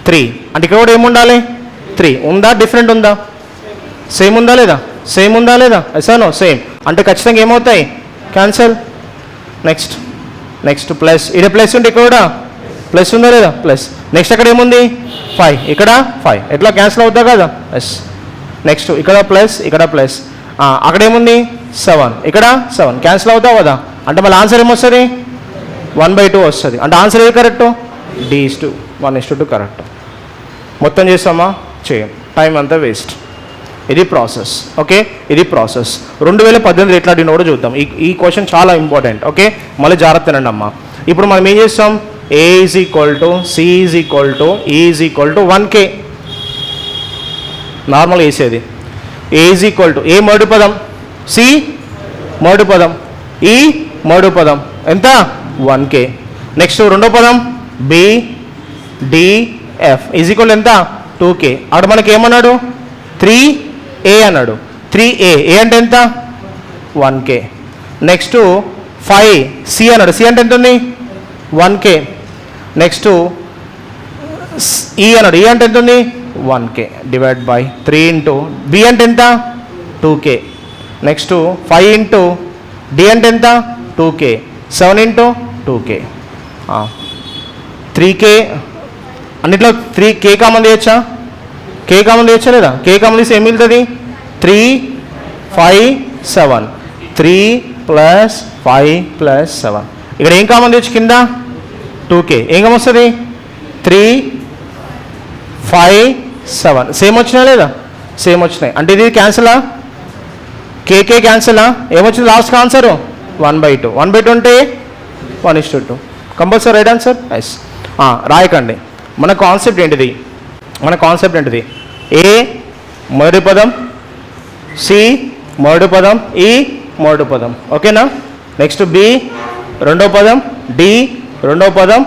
3, అంటే ఇక్కడ కూడా ఏముండాలి 3 ఉందా, డిఫరెంట్ ఉందా, సేమ్ ఉందా లేదా, సేమ్ ఉందా లేదా, ఎసానో సేమ్. అంటే ఖచ్చితంగా ఏమవుతాయి, క్యాన్సల్. నెక్స్ట్ ప్లస్, ఇక్కడ ప్లస్ ఉంటే ఇక్కడ కూడా ప్లస్ ఉందా లేదా, ప్లస్. నెక్స్ట్ అక్కడ ఏముంది 5, ఇక్కడ 5, ఎట్లా క్యాన్సిల్ అవుతా కదా, ఎస్. నెక్స్ట్ ఇక్కడ ప్లస్, ఇక్కడ ప్లస్. అక్కడ ఏముంది 7, ఇక్కడ 7, క్యాన్సిల్ అవుతావు కదా. అంటే మళ్ళీ ఆన్సర్ ఏమొస్తుంది 1/2 వస్తుంది. అంటే ఆన్సర్ ఏది కరెక్ట్, D:1:2 కరెక్ట్. మొత్తం చేస్తామా, చేయం, టైం అంతా వేస్ట్. ఇది ప్రాసెస్. ఓకే, ఇది ప్రాసెస్. 2018 ఎట్లా అడిగినా కూడా చూద్దాం. ఈ క్వశ్చన్ చాలా ఇంపార్టెంట్. ఓకే, మళ్ళీ జాగ్రత్తనండి అమ్మా. ఇప్పుడు మనం ఏం చేస్తాం, A = C = E = 1K. Normal వేసేది. A = A మొదటి పదం, C మొదటి పదం, E మొదటి పదం, ఎంత 1K. నెక్స్ట్ రెండో పదం B D F = ఎంత 2K. అక్కడ మనకి ఏమన్నాడు 3A అన్నాడు. 3A, A అంటే ఎంత 1K. నెక్స్ట్ 5C అన్నాడు. C అంటే ఎంత ఉంది 1K. నెక్స్ట్ ఈ అన్నాడు, ఈ అంటే ఎంత ఉంది 1k divide by 3 into B అంటే ఎంత 2k, నెక్స్ట్ 5 ఇంటూ డి అంటే ఎంత 2k, 7 ఇంటూ 2k, 3k అన్నిట్లో 3k కామన్ తీయచ్చా, k కామన్ తీయచ్చా లేదా, k కామన్ తీస్తే ఏం మిగులుతుంది 3 5 7, 3 + 5 + 7, ఇక్కడ ఏం కామన్ తీయచ్చు కింద 2k, ఏం కామన్ వస్తుంది 3 5 7, సేమ్ వచ్చినా లేదా, సేమ్ వచ్చినాయి, అంటే ఇది క్యాన్సిలా, కేకే క్యాన్సిలా, ఏమొచ్చింది లాస్ట్ ఆన్సర్ 1/2, 1/2 అంటే 1:2, కంపల్సరీ రైట్ ఆన్సర్. ఎస్, రాయకండి. మన కాన్సెప్ట్ ఏంటిది, ఏ మొదటి పదం, సి మొదటి పదం, ఈ మొదటి పదం, ఓకేనా. నెక్స్ట్ బి రెండో పదం, డి రెండో పదం,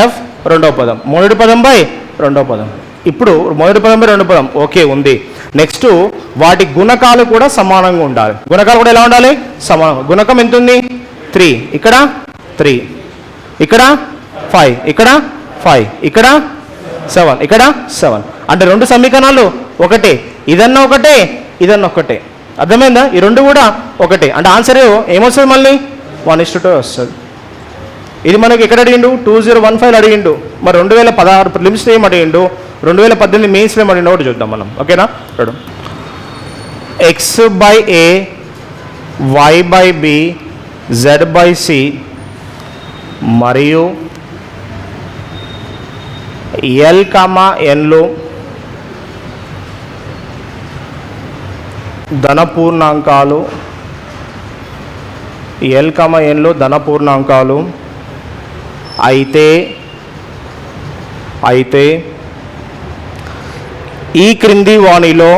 ఎఫ్ రెండో పదం, మొదటి పదం బై రెండో పదం. ఇప్పుడు మొదటి పదం బై రెండో పదం ఓకే ఉంది. నెక్స్ట్ వాటి గుణకాలు కూడా సమానంగా ఉండాలి. గుణకాలు కూడా ఎలా ఉండాలి, సమానం. గుణకం ఎంత ఉంది 3, ఇక్కడ 3, ఇక్కడ 5, ఇక్కడ 5, ఇక్కడ 7, ఇక్కడ 7, అంటే రెండు సమీకరణాలు ఒకటే, ఇదన్నా ఒకటే, ఇదన్నా ఒకటే, అర్థమైందా. ఈ రెండు కూడా ఒకటే, అంటే ఆన్సర్ ఏమొస్తుంది మళ్ళీ 1:2 వస్తుంది. ఇది మనకి ఎక్కడ అడిగిండు 2015 అడిగిండు, మరి 2016 ప్రిలిమ్స్లో ఏం అడిగిండు, 2018 మెయిన్స్లో ఏం అడిగిండు ఒకటి చూద్దాం మనం, ఓకేనా. చూడు, x/a y/b z/c మరియు l,nలు ధనపూర్ణాంకాలు, l,nలు ధనపూర్ణాంకాలు అయితే ఈ క్రింది వాణిలో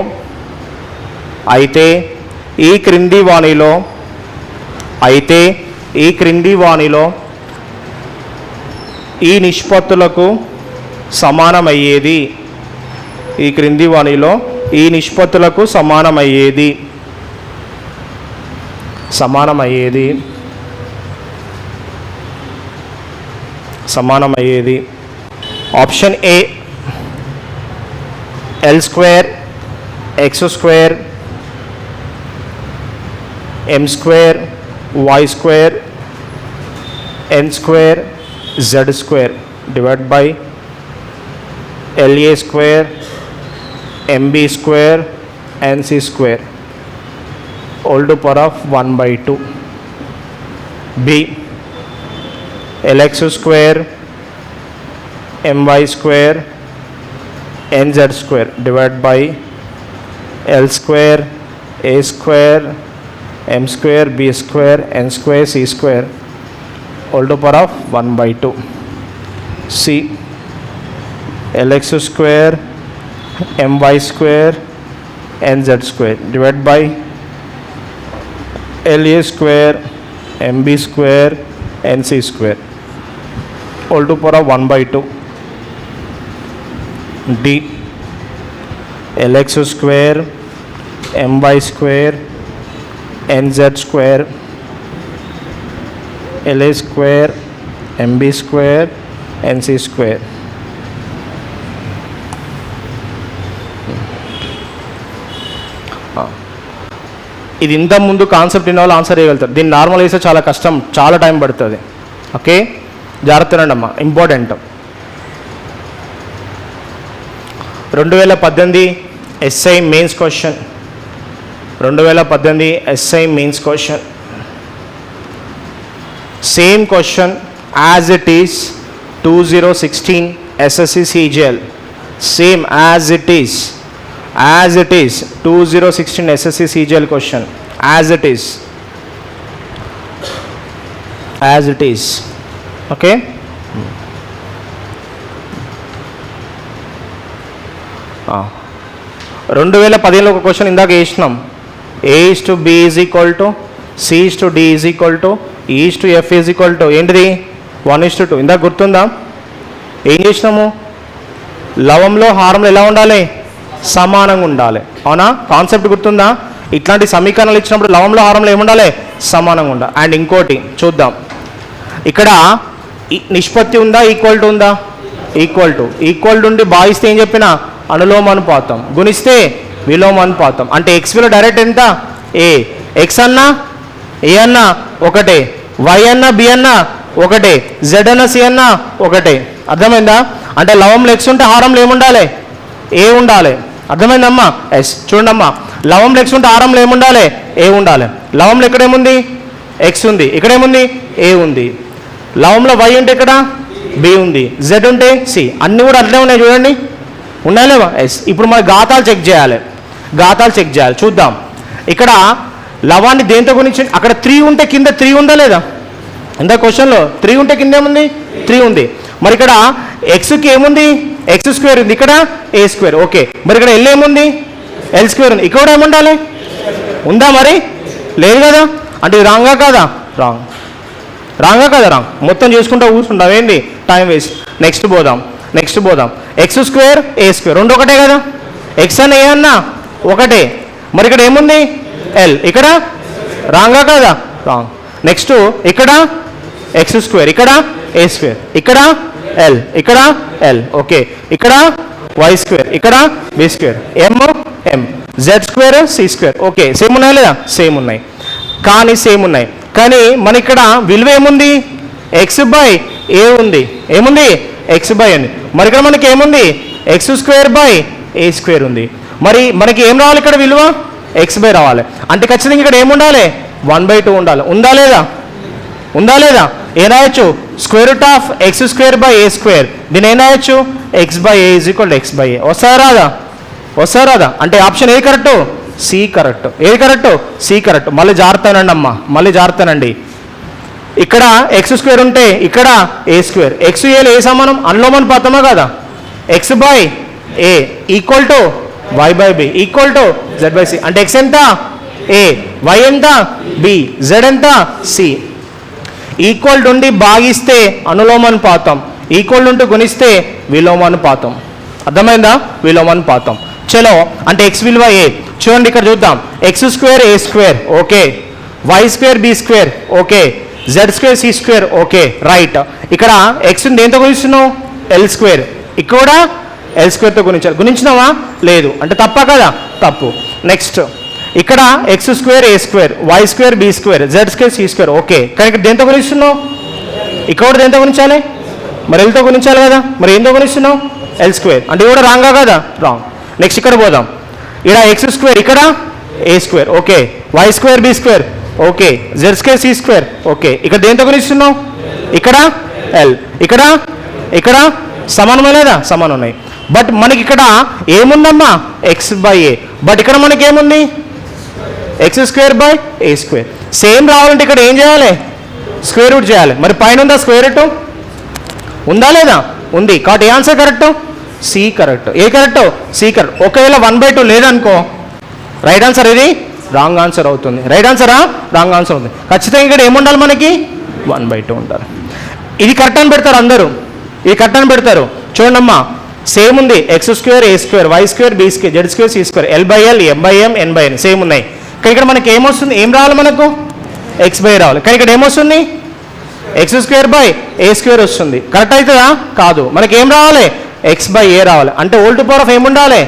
ఈ నిష్పత్తులకు సమానమయ్యేది, ఈ క్రింది వాణిలో ఈ నిష్పత్తులకు సమానమయ్యేది option A L² X² M² Y² N² Z² divide by LA² MB² NC² all to power of 1/2. B LX² MY² NZ² divided by L² A² M² B² N² C² all to power of 1/2. C LX² MY² NZ² divided by LA² MB² NC² all to power of 1/2. D LX² MY² NZ² LA² MB² NC² ఇది ఇంత ముందు concept ఇన్న వాళ్ళు answer చేయగలుగుతారు. దీన్ని normal వేస్తే చాలా కష్టం, చాలా టైం పడుతుంది. ఓకే, జాగ్రత్తనండి అమ్మా, important. 2018 SI mains question, 2018 SI mains question, same question as it is 2016 SSC CGL, same as it is 2016 SSC CGL question, as it is. Okay, 2015లో ఒక క్వశ్చన్ ఇందాక వేసినాం. A/B = C/D = E/F ఏంటిది 1:2. ఇందాక గుర్తుందా? ఏం చేసినాము? లవంలో హారంలో ఎలా ఉండాలి? సమానంగా ఉండాలి. అవునా? కాన్సెప్ట్ గుర్తుందా? ఇట్లాంటి సమీకరణాలు ఇచ్చినప్పుడు లవంలో హారంలో ఏముండాలి? సమానంగా ఉండాలి. అండ్ ఇంకోటి చూద్దాం, ఇక్కడ నిష్పత్తి ఉందా, ఈక్వాలిటీ ఉందా? ఈక్వల్ నుండి భాగిస్తే ఏం చెప్పిన అనులోమానుపాతం, గుణిస్తే విలోమానుపాతం. అంటే ఎక్స్ విలువ డైరెక్ట్ ఎంత ఏ, ఎక్స్ అన్నా ఏ అన్నా ఒకటే, వై అన్నా బి అన్నా ఒకటే, జెడ్ అన్నా సి అన్నా ఒకటే. అర్థమైందా? అంటే లవంలో ఎక్స్ ఉంటే హారంలో ఏముండాలి ఏ ఉండాలి. అర్థమైందమ్మా? ఎస్. చూడండమ్మా, లవంలో ఎక్స్ ఉంటే హారంలో ఏముండాలి ఏ ఉండాలి. లవంలో ఎక్కడేముంది ఎక్స్ ఉంది, ఇక్కడేముంది ఏ ఉంది. లవంలో వై ఉంటే ఇక్కడ బి ఉంది, జెడ్ ఉంటే సి, అన్నీ కూడా అట్లే ఉన్నాయి చూడండి, ఉన్నాయా లేవా? ఎస్. ఇప్పుడు మన ఘాతాలు చెక్ చేయాలి, చూద్దాం. ఇక్కడ లవాన్ని దేంతో గురించి, అక్కడ 3 ఉంటే కింద 3 ఉందా లేదా? ఇంత క్వశ్చన్లో 3 ఉంటే కింద ఏముంది 3 ఉంది. మరి ఇక్కడ ఎక్స్కి ఏముంది ఎక్స్ స్క్వేర్ ఉంది, ఇక్కడ ఏ స్క్వేర్. ఓకే, మరి ఇక్కడ ఎల్ ఏముంది ఎల్ స్క్వేర్ ఉంది, ఇక్కడ ఏముండాలి ఉందా? మరి లేదు కదా, అంటే ఇది రాంగా కాదా? రాంగా కదా? రాంగ్. మొత్తం చేసుకుంటూ కూర్చుంటాం, ఏంటి టైం వేస్ట్. నెక్స్ట్ పోదాం. ఎక్స్ స్క్వేర్ ఏ స్క్వేర్ రెండు ఒకటే కదా, ఎక్స్ అన్న ఏ అన్నా ఒకటే. మరి ఇక్కడ ఏముంది ఎల్, ఇక్కడ రాంగా కదా? రాంగ్. నెక్స్ట్ ఇక్కడ ఎక్స్ స్క్వేర్, ఇక్కడ ఏ స్క్వేర్, ఇక్కడ ఎల్, ఇక్కడ ఎల్. ఓకే, ఇక్కడ వై స్క్వేర్, ఇక్కడ B square, M Z square C square. Okay, same ఉన్నాయా లేదా? సేమ్ ఉన్నాయి. కానీ మన ఇక్కడ విలువ ఏముంది ఎక్స్ బై ఏ ఉంది, ఏముంది ఎక్స్ బై అని. మరి ఇక్కడ మనకి ఏముంది X square by A square ఉంది. మరి మనకి ఏం రావాలి ఇక్కడ విలువ ఎక్స్ బై రావాలి. అంటే ఖచ్చితంగా ఇక్కడ ఏముండాలి 1/2 ఉండాలి. ఉందా లేదా? ఏం రాయొచ్చు square root of X square by A square, దీని ఏం రాయొచ్చు X by A is equal X by A. వస్తా రాదా? అంటే ఆప్షన్ ఏది కరెక్ట్? C correct. ఏది కరెక్ట్? C correct. మళ్ళీ జారుతానండి. ఇక్కడ ఎక్స్ స్క్వేర్ ఉంటే ఇక్కడ ఏ స్క్వేర్, ఎక్స్ ఏలు ఏ సమానం అనులోమానుపాతమా కదా? X by a equal to y by b equal to z by c. అంటే ఎక్స్ ఎంత ఏ, వై ఎంత బి, జెడ్ ఎంత సి. ఈక్వల్ నుండి భాగిస్తే అనులోమానుపాతం, ఈక్వల్ నుండి గుణిస్తే విలోమానుపాతం. అర్థమైందా? విలోమానుపాతం. చలో, అంటే ఎక్స్ విలువ ఏ. చూడండి ఇక్కడ చూద్దాం, x square a square okay, why square B square okay, Z square C square okay, right. ఇక్కడ ఎక్స్ దేంతో గుణిస్తున్నావు ఎల్ స్క్వేర్, ఇక్కడ కూడా ఎల్ స్క్వేర్తో గుణించినావా? లేదు. అంటే తప్పా కదా? తప్పు. నెక్స్ట్ ఇక్కడ X square a square, y square B square, z square C square okay. కానీ ఇక్కడ దేంతో గుణిస్తున్నావు? ఇక్కడ కూడా దేంతో గుణించాలి? మరి ఎల్తో గుణించాలి కదా? మరి ఏంతో గుణిస్తున్నావు? L square. అంటే కూడా రాంగా కదా? రాంగ్. నెక్స్ట్ ఇక్కడ పోదాం. ఇక్కడ ఎక్స్ స్క్వేర్, ఇక్కడ A square okay, why square B square okay, Z square C square okay. ఇక్కడ దేంతో గుణిస్తున్నావు? ఇక్కడ ఎల్, ఇక్కడ సమానమే లేదా? సమానం ఉన్నాయి. బట్ మనకి ఇక్కడ ఏముందమ్మా ఎక్స్ బై ఏ, బట్ ఇక్కడ మనకి ఏముంది X square by A square. Same రావాలంటే ఇక్కడ ఏం చేయాలి? స్క్వేర్ రూట్ చేయాలి. మరి పైన ఉందా స్క్వేర్ రూట్? ఉందా లేదా? ఉంది. కాబట్టి ఏ ఆన్సర్ కరెక్ట్? C correct. ఏ కరెక్ట్? C correct. ఒకవేళ 1/2 లేదనుకో రైట్ ఆన్సర్ ఇది రాంగ్ ఆన్సర్ అవుతుంది. రైట్ ఆన్సరా? రాంగ్ ఆన్సర్ అవుతుంది. ఖచ్చితంగా ఇక్కడ ఏముండాలి మనకి 1/2 ఉండాలి. ఇది కరెక్ట్ అని పెడతారు అందరూ, ఇది కరెక్ట్ అని పెడతారు. చూడండమ్మా, సేమ్ ఉంది x square a square, y square B square, z square C square, l by l, m by m, n by n same ఉన్నాయి. కానీ ఇక్కడ మనకి ఏమొస్తుంది? ఏం రావాలి మనకు? ఎక్స్ బై రావాలి. కానీ ఇక్కడ ఏమొస్తుంది? X square by A square వస్తుంది. కరెక్ట్ అవుతుందా? కాదు. మనకి ఏం రావాలి? ఎక్స్ బై ఏ రావాలి. అంటే ఓల్ టు పవర్ ఆఫ్ ఏముండాలి?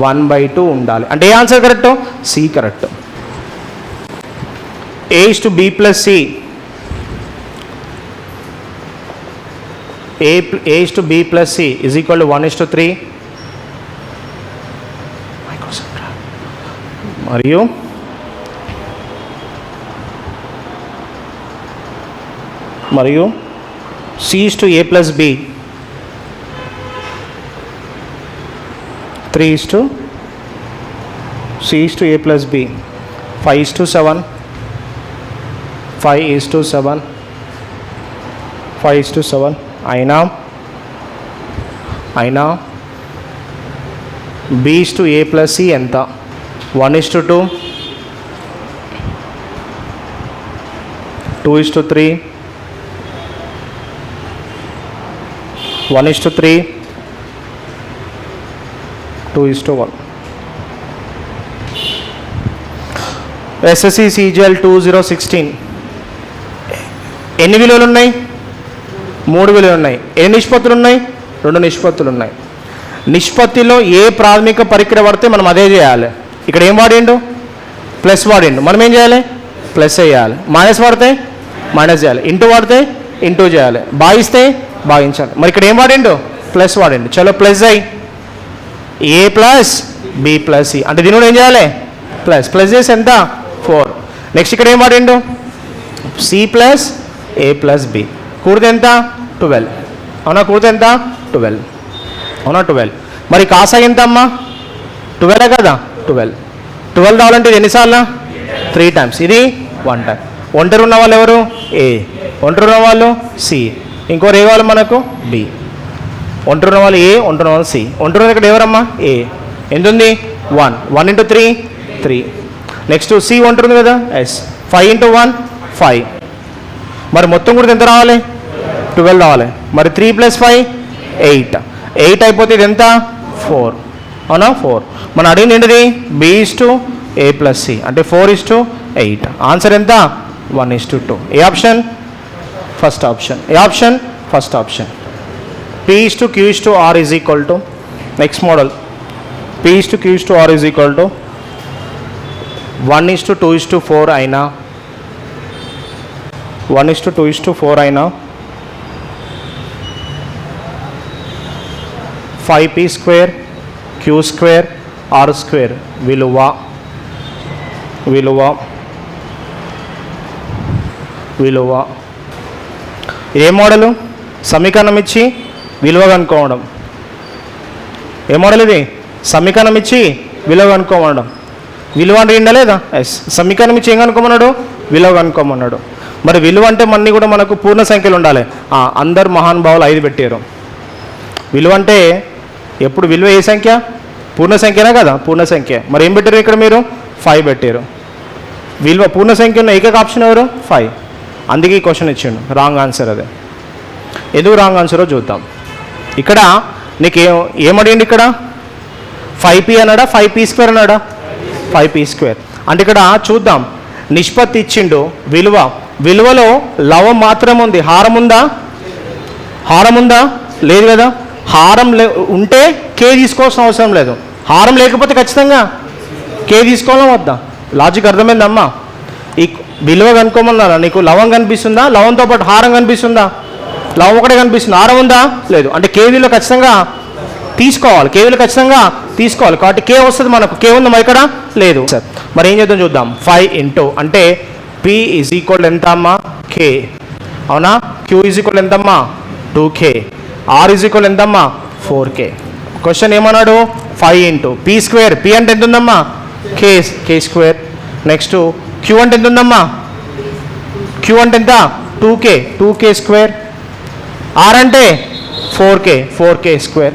1/2 ఉండాలి. అంటే ఏ answer correct? C correct. A is to B plus C, A is to B plus C is equal to 1:3. మరియు C is to A plus B 3 is to C is to A plus B 5 is to 7 5 is to 7 5 is to 7. అయినా B is to A plus C ఎంత? 1:2 2:3 1:3 2:1. SSC CGL 2016 ఎన్ని విలువలు ఉన్నాయి? 3 విలువలు ఉన్నాయి. ఎన్ని నిష్పత్తులు ఉన్నాయి? 2 నిష్పత్తులు ఉన్నాయి. నిష్పత్తిలో ఏ ప్రాథమిక పరిక్రియ పడితే మనం అదే చేయాలి. ఇక్కడ ఏం వాడిండు? ప్లస్ వాడిండు. మనం ఏం చేయాలి? ప్లస్ చేయాలి. మైనస్ వాడితే మైనస్ చేయాలి. ఇంటూ వాడితే ఇంటూ చేయాలి. భాగిస్తే భాగించాలి. మరి ఇక్కడ ఏం వాడిండు? ప్లస్ వాడిండు. చలో ప్లస్ అయ్యి ఏ ప్లస్ బి ప్లస్ సి అంటే దీని కూడా ఏం చేయాలి? ప్లస్ ప్లస్ చేసి ఎంత? 4. నెక్స్ట్ ఇక్కడ ఏం వాడిండు? సి ప్లస్ ఏ ప్లస్ బి కూడితే ఎంత? 12. అవునా? కూడితే ఎంత? 12. అవునా? 12. మరి కాసా ఎంత అమ్మా? 12 కదా? 12 రావాలంటే ఇది ఎన్నిసార్లు? 3 టైమ్స్. ఇది 1 టైం. ఒంటరి ఉన్న వాళ్ళు ఎవరు? ఏ. ఒంటరి ఉన్న వాళ్ళు సి. ఇంకోరు ఏ వాళ్ళు మనకు? బి. ఒంటరి ఉన్న వాళ్ళు ఏ, ఒంటరి ఉన్న వాళ్ళు సి. ఒంటరి ఉన్న ఇక్కడ ఎవరమ్మా? ఏ. ఎంత ఉంది? 1. 1 × 3 3. నెక్స్ట్ సి ఒంటరి ఉంది కదా? ఎస్. 5 × 1 5. మరి మొత్తం కూడా ఎంత రావాలి? 12 రావాలి. మరి 3 + 5 8. 8 అయిపోతే ఇది ఎంత? 4. అవునా? 4. మనం అడిగింది ఏంటిది? B/A + C అంటే 4:8. ఆన్సర్ ఎంత? 1:2. ఏ ఆప్షన్? First option. ఏ option? First option. P/Q/R is equal to next model. P/Q/R is equal to 1:2:4 అయినా 1:2:4 అయినా 5p² Q² R² విలువ ఏ మోడలు? సమీకరణం ఇచ్చి విలువ కనుక్కోవడం. ఏ మోడల్ ఇది? సమీకరణం ఇచ్చి విలువ కనుక్కోమనడం. విలువ అంటే ఏంటా లేదా? ఎస్. సమీకరణం ఇచ్చి ఏం కనుక్కోమన్నాడు? విలువ కనుక్కోమన్నాడు. మరి విలువ అంటే మన్ని కూడా మనకు పూర్ణ సంఖ్యలు ఉండాలి. అందరు మహానుభావులు 5 పెట్టారు. విలువ అంటే ఎప్పుడు విలువ ఏ సంఖ్య? పూర్ణ సంఖ్యనే కదా? పూర్ణ సంఖ్య. మరి ఏం పెట్టారు ఇక్కడ మీరు? 5 పెట్టారు. విలువ పూర్ణ సంఖ్య ఉన్న ఏకైక ఆప్షన్ ఎవరు? 5. అందుకే ఈ క్వశ్చన్ ఇచ్చిండు. రాంగ్ ఆన్సర్ అదే. ఎందుకు రాంగ్ ఆన్సరో చూద్దాం. ఇక్కడ నీకు ఏమడిగింది? ఇక్కడ 5p అన్నాడా? 5p² అన్నాడా? 5p². అంటే ఇక్కడ చూద్దాం. నిష్పత్తి ఇచ్చిండు. విలువలో లవం మాత్రం ఉంది. హారం ఉందా? లేదు కదా? హారం ఉంటే కే తీసుకోవాల్సిన అవసరం లేదు. హారం లేకపోతే ఖచ్చితంగా కే తీసుకోవాలా వద్దా? లాజిక్ అర్థమైందమ్మా? ఈ విలువ కనుక్కోమన్నారా? నీకు లవం కనిపిస్తుందా? లవంతో పాటు హారం కనిపిస్తుందా? లవం ఒకటే కనిపిస్తుంది. హారం ఉందా? లేదు. అంటే కే విలువ ఖచ్చితంగా తీసుకోవాలి. కే విలువ ఖచ్చితంగా తీసుకోవాలి. కాబట్టి కే వస్తుంది మనకు. కే ఉందా మరి ఇక్కడ? లేదు. మరి ఏం చేద్దాం చూద్దాం. 5 ఇంటూ అంటే P = ఎంత అమ్మా? K. అవునా? Q = ఎంతమ్మా? 2K. R = ఎంతమ్మా? 4K. క్వశ్చన్ ఏమన్నాడు? 5 ఇంటూ P². P అంటే ఎంత ఉందమ్మా? K². నెక్స్ట్ Q అంటే ఎంత ఉందమ్మా? Q అంటే ఎంత? 2K². R అంటే 4K².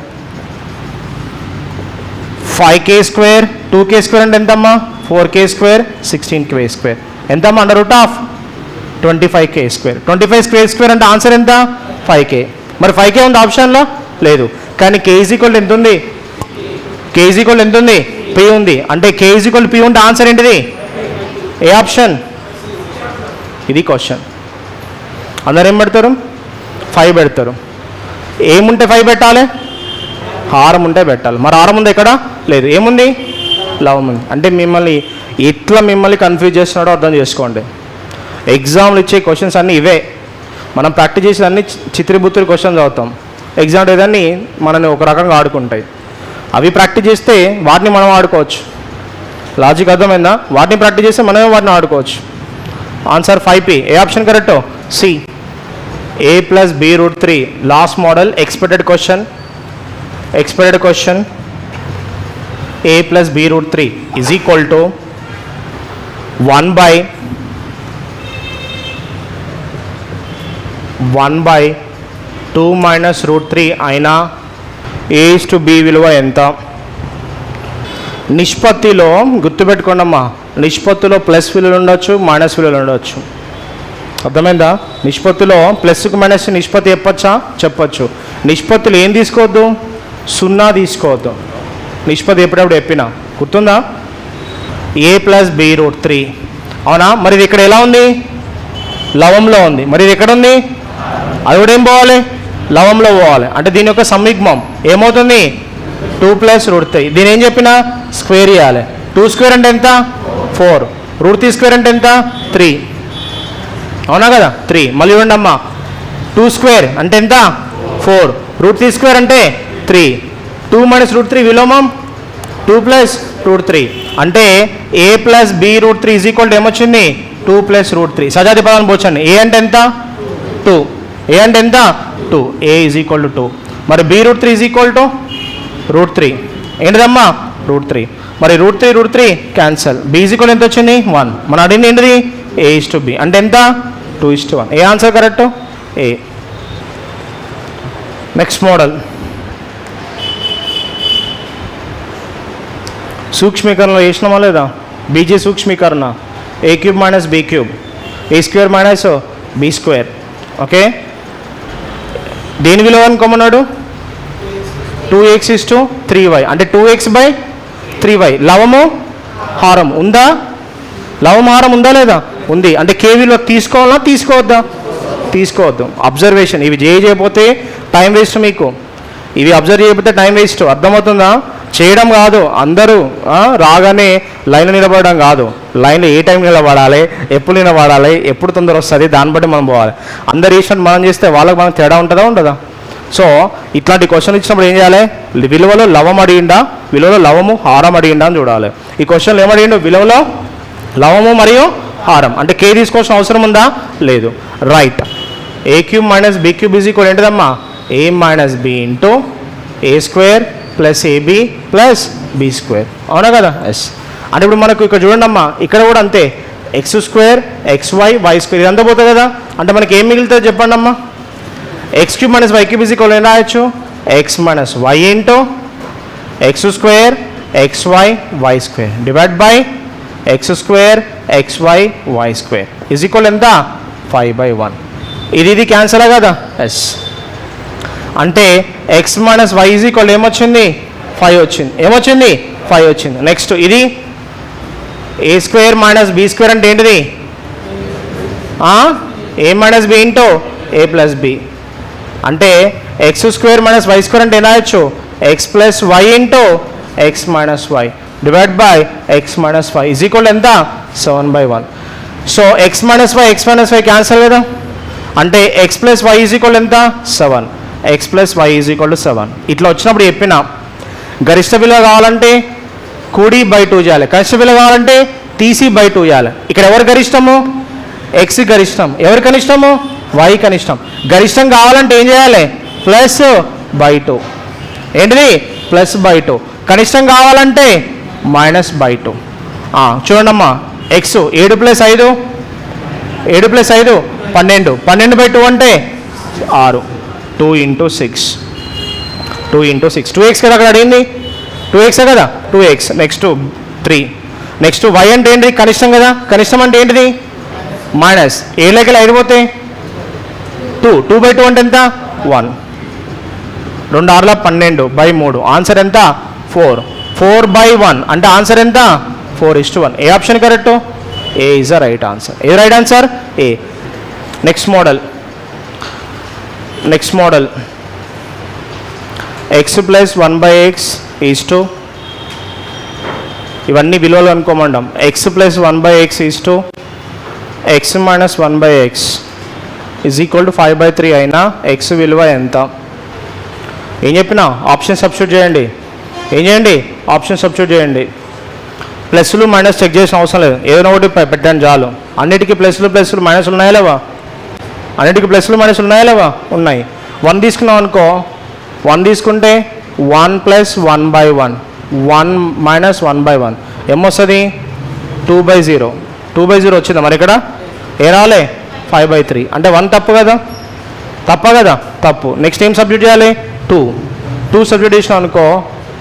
5K². 2K² అంటే ఎంతమ్మా? 4K². 16K². ఎంతమ్మా? √25K². 25K² అంటే ఆన్సర్ ఎంత? 5K. మరి 5K ఉంది ఆప్షన్లో? లేదు. కానీ K = ఎంత ఉంది? K = ఎంత ఉంది? P ఉంది. అంటే K = P ఉంటే ఆన్సర్ ఏంటిది? ఏ ఆప్షన్? ఇది క్వశ్చన్. అందరు ఏం పెడతారు? 5 పెడతారు. ఏముంటే 5 పెట్టాలి? హారం ఉంటే పెట్టాలి. మరి హారం ఉంది ఇక్కడ? లేదు. ఏముంది? లవం ఉంది. అంటే మిమ్మల్ని కన్ఫ్యూజ్ చేస్తున్నాడో అర్థం చేసుకోండి. ఎగ్జామ్లు ఇచ్చే క్వశ్చన్స్ అన్నీ ఇవే. మనం ప్రాక్టీస్ చేసిన అన్ని చిత్రబుత్తులు క్వశ్చన్స్ చదువుతాం. ఎగ్జామ్ ఏదన్నీ మనని ఒక రకంగా ఆడుకుంటాయి. అవి ప్రాక్టీస్ చేస్తే వాటిని మనం ఆడుకోవచ్చు. లాజిక్ అర్థమైందా? వాటిని ప్రాక్టీస్ చేస్తే మనమే వాటిని ఆడుకోవచ్చు. Answer 5P. ఏ option correct? C. A + B√3 last model expected question. A + B√3 = 1/2 - √3 అయినా A/B విలువ ఎంత? నిష్పత్తిలో గుర్తుపెట్టుకోండమ్మా. నిష్పత్తిలో ప్లస్ విలువలు ఉండొచ్చు, మైనస్ విలువలు ఉండొచ్చు. అర్థమైందా? నిష్పత్తిలో ప్లస్కు మైనస్ నిష్పత్తి చెప్పచ్చు. నిష్పత్తులు ఏం తీసుకోవద్దు? 0 తీసుకోవద్దు. నిష్పత్తి ఎప్పుడప్పుడు చెప్పినా గుర్తుందా? A + B√3. అవునా? మరి ఇది ఇక్కడ ఎలా ఉంది? లవంలో ఉంది. మరి ఇది ఎక్కడ ఉంది? అది కూడా ఏం పోవాలి? లవంలో పోవాలి. అంటే దీని యొక్క సమ్మిగ్మం ఏమవుతుంది 2 + √3. దీని ఏం చెప్పినా స్క్వేర్ చేయాలి. 2 స్క్వేర్ అంటే ఎంత 4, √3 స్క్వేర్ అంటే ఎంత 3, అవునా కదా 3. మళ్ళీ చూడండి అమ్మా 2 స్క్వేర్ అంటే ఎంత 4, √3 స్క్వేర్ అంటే 3, 2 - √3 విలోమం 2 + √3 అంటే a + b √3 = ఏమొచ్చింది 2 + √3. సజాతి పదాన్ని పోచండి. a అంటే ఎంత 2, a అంటే ఎంత 2, a = 2. మరి b √3 = √3 ఏంటిదమ్మా √3. మరి √3 క్యాన్సల్. b = ఎంత వచ్చింది 1. మనం అడిగింది ఏంటిది a/b అంటే ఎంత 2:1. ఏ ఆన్సర్ కరెక్ట్ ఏ. నెక్స్ట్ మోడల్ సూక్ష్మీకరణలో వేసినామా లేదా BG సూక్ష్మీకరణ a³ - b³, a² - b². Okay దేని విలువ అనుకోమన్నాడు 2x = 3y అంటే 2x/3y. లవము హారం ఉందా, లవం హారం ఉందా లేదా ఉంది. అంటే k విలువ తీసుకోవాలా తీసుకోవద్దా తీసుకోవద్దు. అబ్జర్వేషన్ ఇవి చేయకపోతే టైం వేస్ట్ మీకు, ఇవి అబ్జర్వ్ చేయకపోతే టైం వేస్ట్. అర్థమవుతుందా? చేయడం కాదు, అందరూ రాగానే లైన్లో నిలబడడం కాదు. లైన్లో ఏ టైం నిలబడాలి, ఎప్పుడు నిలబడాలి, ఎప్పుడు తొందర వస్తుంది, దాన్ని బట్టి మనం పోవాలి. అందరు వేసినట్టు మనం చేస్తే వాళ్ళకి మనం తేడా ఉంటుందా ఉండదా? సో ఇట్లాంటి క్వశ్చన్ ఇచ్చినప్పుడు ఏం చేయాలి, విలువలో లవం అడిగిండా, విలువలో లవము హారం అడిగిండా అని చూడాలి. ఈ క్వశ్చన్లో ఏమడిగిండు విలువలో లవము మరియు హారం. అంటే k తీసుకోవాల్సిన అవసరం ఉందా లేదు. Right. a³ - b³ = ఏంటిదమ్మా a - b × a² + ab + b². అవునా కదా ఎస్. అంటే ఇప్పుడు మనకు ఇక్కడ చూడండి అమ్మా, ఇక్కడ కూడా అంతే x² xy y² ఇదంతా పోతుంది కదా. అంటే మనకి ఏం మిగులుతుంది చెప్పండి అమ్మా x³ - y³ = ఏం రాయొచ్చు x - y × x² xy y² divide by x² xy y² = ఎంత 5/1. ఇది క్యాన్సల్ కదా ఎస్. అంటే x - y = ఏమొచ్చింది 5 వచ్చింది. ఏమొచ్చింది 5 వచ్చింది. నెక్స్ట్ ఇది a² - b² అంటే ఏంటిది a - b × a + b అంటే x² - y² అంటే ఎలా రాయొచ్చు x + y × x - y divide by x - y = ఎంత 7/1. సో x - y క్యాన్సల్ కదా. అంటే x + y = ఎంత 7, x + y = 7. ఇట్లా వచ్చినప్పుడు చెప్పిన గరిష్ట విలువ కావాలంటే కూడి /2 చేయాలి, కనిష్ట విలువ కావాలంటే తీసి /2 చేయాలి. ఇక్కడ ఎవరు గరిష్టము x గరిష్టం, ఎవరు కనిష్టము y కనిష్టం. గరిష్టం కావాలంటే ఏం చేయాలి +/2. ఏంటిది +/2. కనిష్టం కావాలంటే -/2. చూడండి అమ్మా x 7 + 5 7 + 5 12, 12/2 అంటే 6, 2 × 6 2 × 6 2x కదా అక్కడ అడిగింది 2x కదా 2x. నెక్స్ట్ 3. నెక్స్ట్ y అంటే ఏంటి కనిష్టం కదా, కనిష్టం అంటే ఏంటిది మైనస్ 7 5 పోతే 2, 2/2 అంటే ఎంత 1, 2 6 12/3. ఆన్సర్ ఎంత 4, 4/1 అంటే ఆన్సర్ ఎంత 4:1. ఏ option correct A is the right answer. ఏ right answer A. Next model x + 1/x = ఇవన్నీ విలువలు అనుకోమంటాం. x + 1/x = x - 1/x = 5/3 అయినా x విలువ ఎంత? ఏం చెప్పినా ఆప్షన్ సబ్స్టిట్యూట్ చేయండి. ఏం చేయండి ఆప్షన్ సబ్స్టిట్యూట్ చేయండి. ప్లస్లు మైనస్ చెక్ చేసిన అవసరం లేదు, ఏదైనా ఒకటి పెట్టండి చాలు. అన్నిటికీ ప్లస్లు మైనస్లు ఉన్నాయా లేవా? అన్నిటికీ ప్లస్లు మైనస్లు ఉన్నాయా లేవా? ఉన్నాయి. 1 తీసుకున్నాం అనుకో, 1 తీసుకుంటే 1 + 1/1 1 - 1/1 ఏమొస్తుంది 2/0. 2/0 వచ్చిందా? మరి ఇక్కడ ఏ రాలే 5/3 అంటే 1 తప్పు కదా, కదా తప్పు. నెక్స్ట్ ఏం సబ్స్టిట్యూట్ చేయాలి 2 సబ్స్టిట్యూట్ చేసినాం అనుకో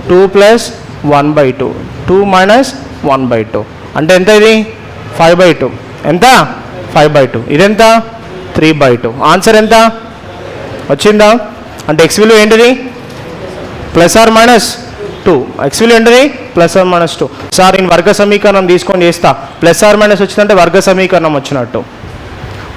2 + 1/2 2 - 1/2 అంటే ఎంత ఇది 5/2. ఎంత 5/2. ఇదెంత 3/2. ఆన్సర్ ఎంత వచ్చిందా? అంటే x విలువ ఏంటిది +/- 2. x విలువ ఏంటిది +/- 2. సార్ నేను వర్గ సమీకరణం తీసుకొని చేస్తా. +/- వచ్చిందంటే వర్గ సమీకరణం వచ్చినట్టు.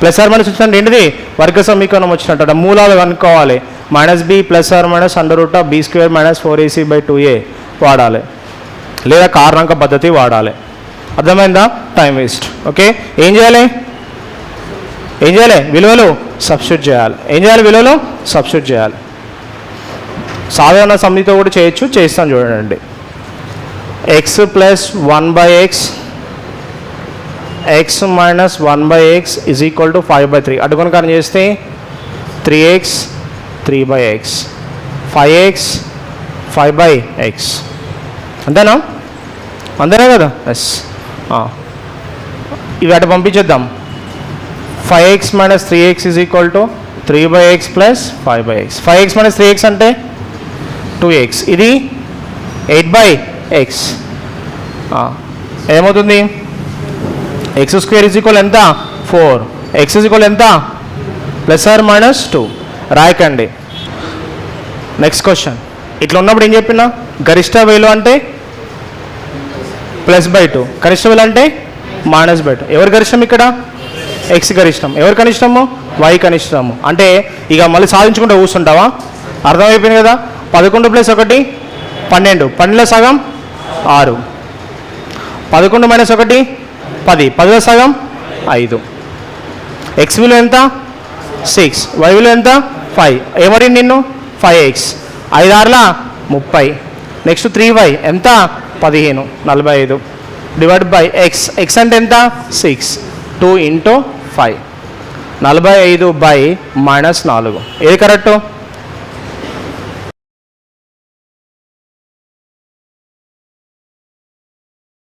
+/- వచ్చిందంటే ఏంటిది వర్గ సమీకరణం వచ్చినట్టు. మూలాలు కనుక్కోవాలి. Minus b plus or minus under root of b square minus 4ac/2a వాడాలి, లేదా కారణాంక పద్ధతి వాడాలి. అర్థమైందా? Time waste. ఓకే, ఏం చేయాలి? విలువలు సబ్స్టిట్యూట్ చేయాలి. ఏం చేయాలి? విలువలు సబ్స్టిట్యూట్ చేయాలి. సాధారణ సమితితో కూడా చేయొచ్చు, చేస్తాను చూడండి. x plus 1/x x minus 1/x is equal to 5/3. అడుగుని కానీ చేస్తే 3x 3/x 5x 5/x. అంతేనా? అంతేనా కదా? ఎస్. ఇవి అటు పంపించేద్దాం. 5x minus 3x is equal to 3/x plus 5/x. 5x minus 3x అంటే 2x. ఇది 8/x. ఏమవుతుంది? ఎక్స్ స్క్వేర్ ఈజ్ ఈక్వల్ ఎంత? 4. ఎక్స్ ఈజ్ ఈక్వల్ ఎంత? ప్లస్ ఆర్ మైనస్ 2 రాయకండి. Next question. ఇట్లా ఉన్నప్పుడు ఏం చెప్పినా? గరిష్ట విలువ అంటే +/2, కనిష్ట విలువ అంటే -/2. ఎవరు గరిష్టం ఇక్కడ? ఎక్స్ గరిష్టం. ఎవరు కనిష్టము? వై కనిష్టము. అంటే ఇక మళ్ళీ సాధించుకుంటూ కూర్చుంటావా? అర్థమైపోయింది కదా? 11 + 1 12, 12లో సగం 6, 11 - 1 10, 10లో సగం 5. ఎక్స్ విలువ ఎంత? 6, వై విలువ ఎంత? 5. ఏమడింది నిన్ను? 5x. 5 6ల 30. నెక్స్ట్ 3y ఎంత? 15, 45 డివైడ్ బై ఎక్స్. ఎక్స్ అంటే ఎంత? 6. 2 × 5 45/-4. ఏది కరెక్టు?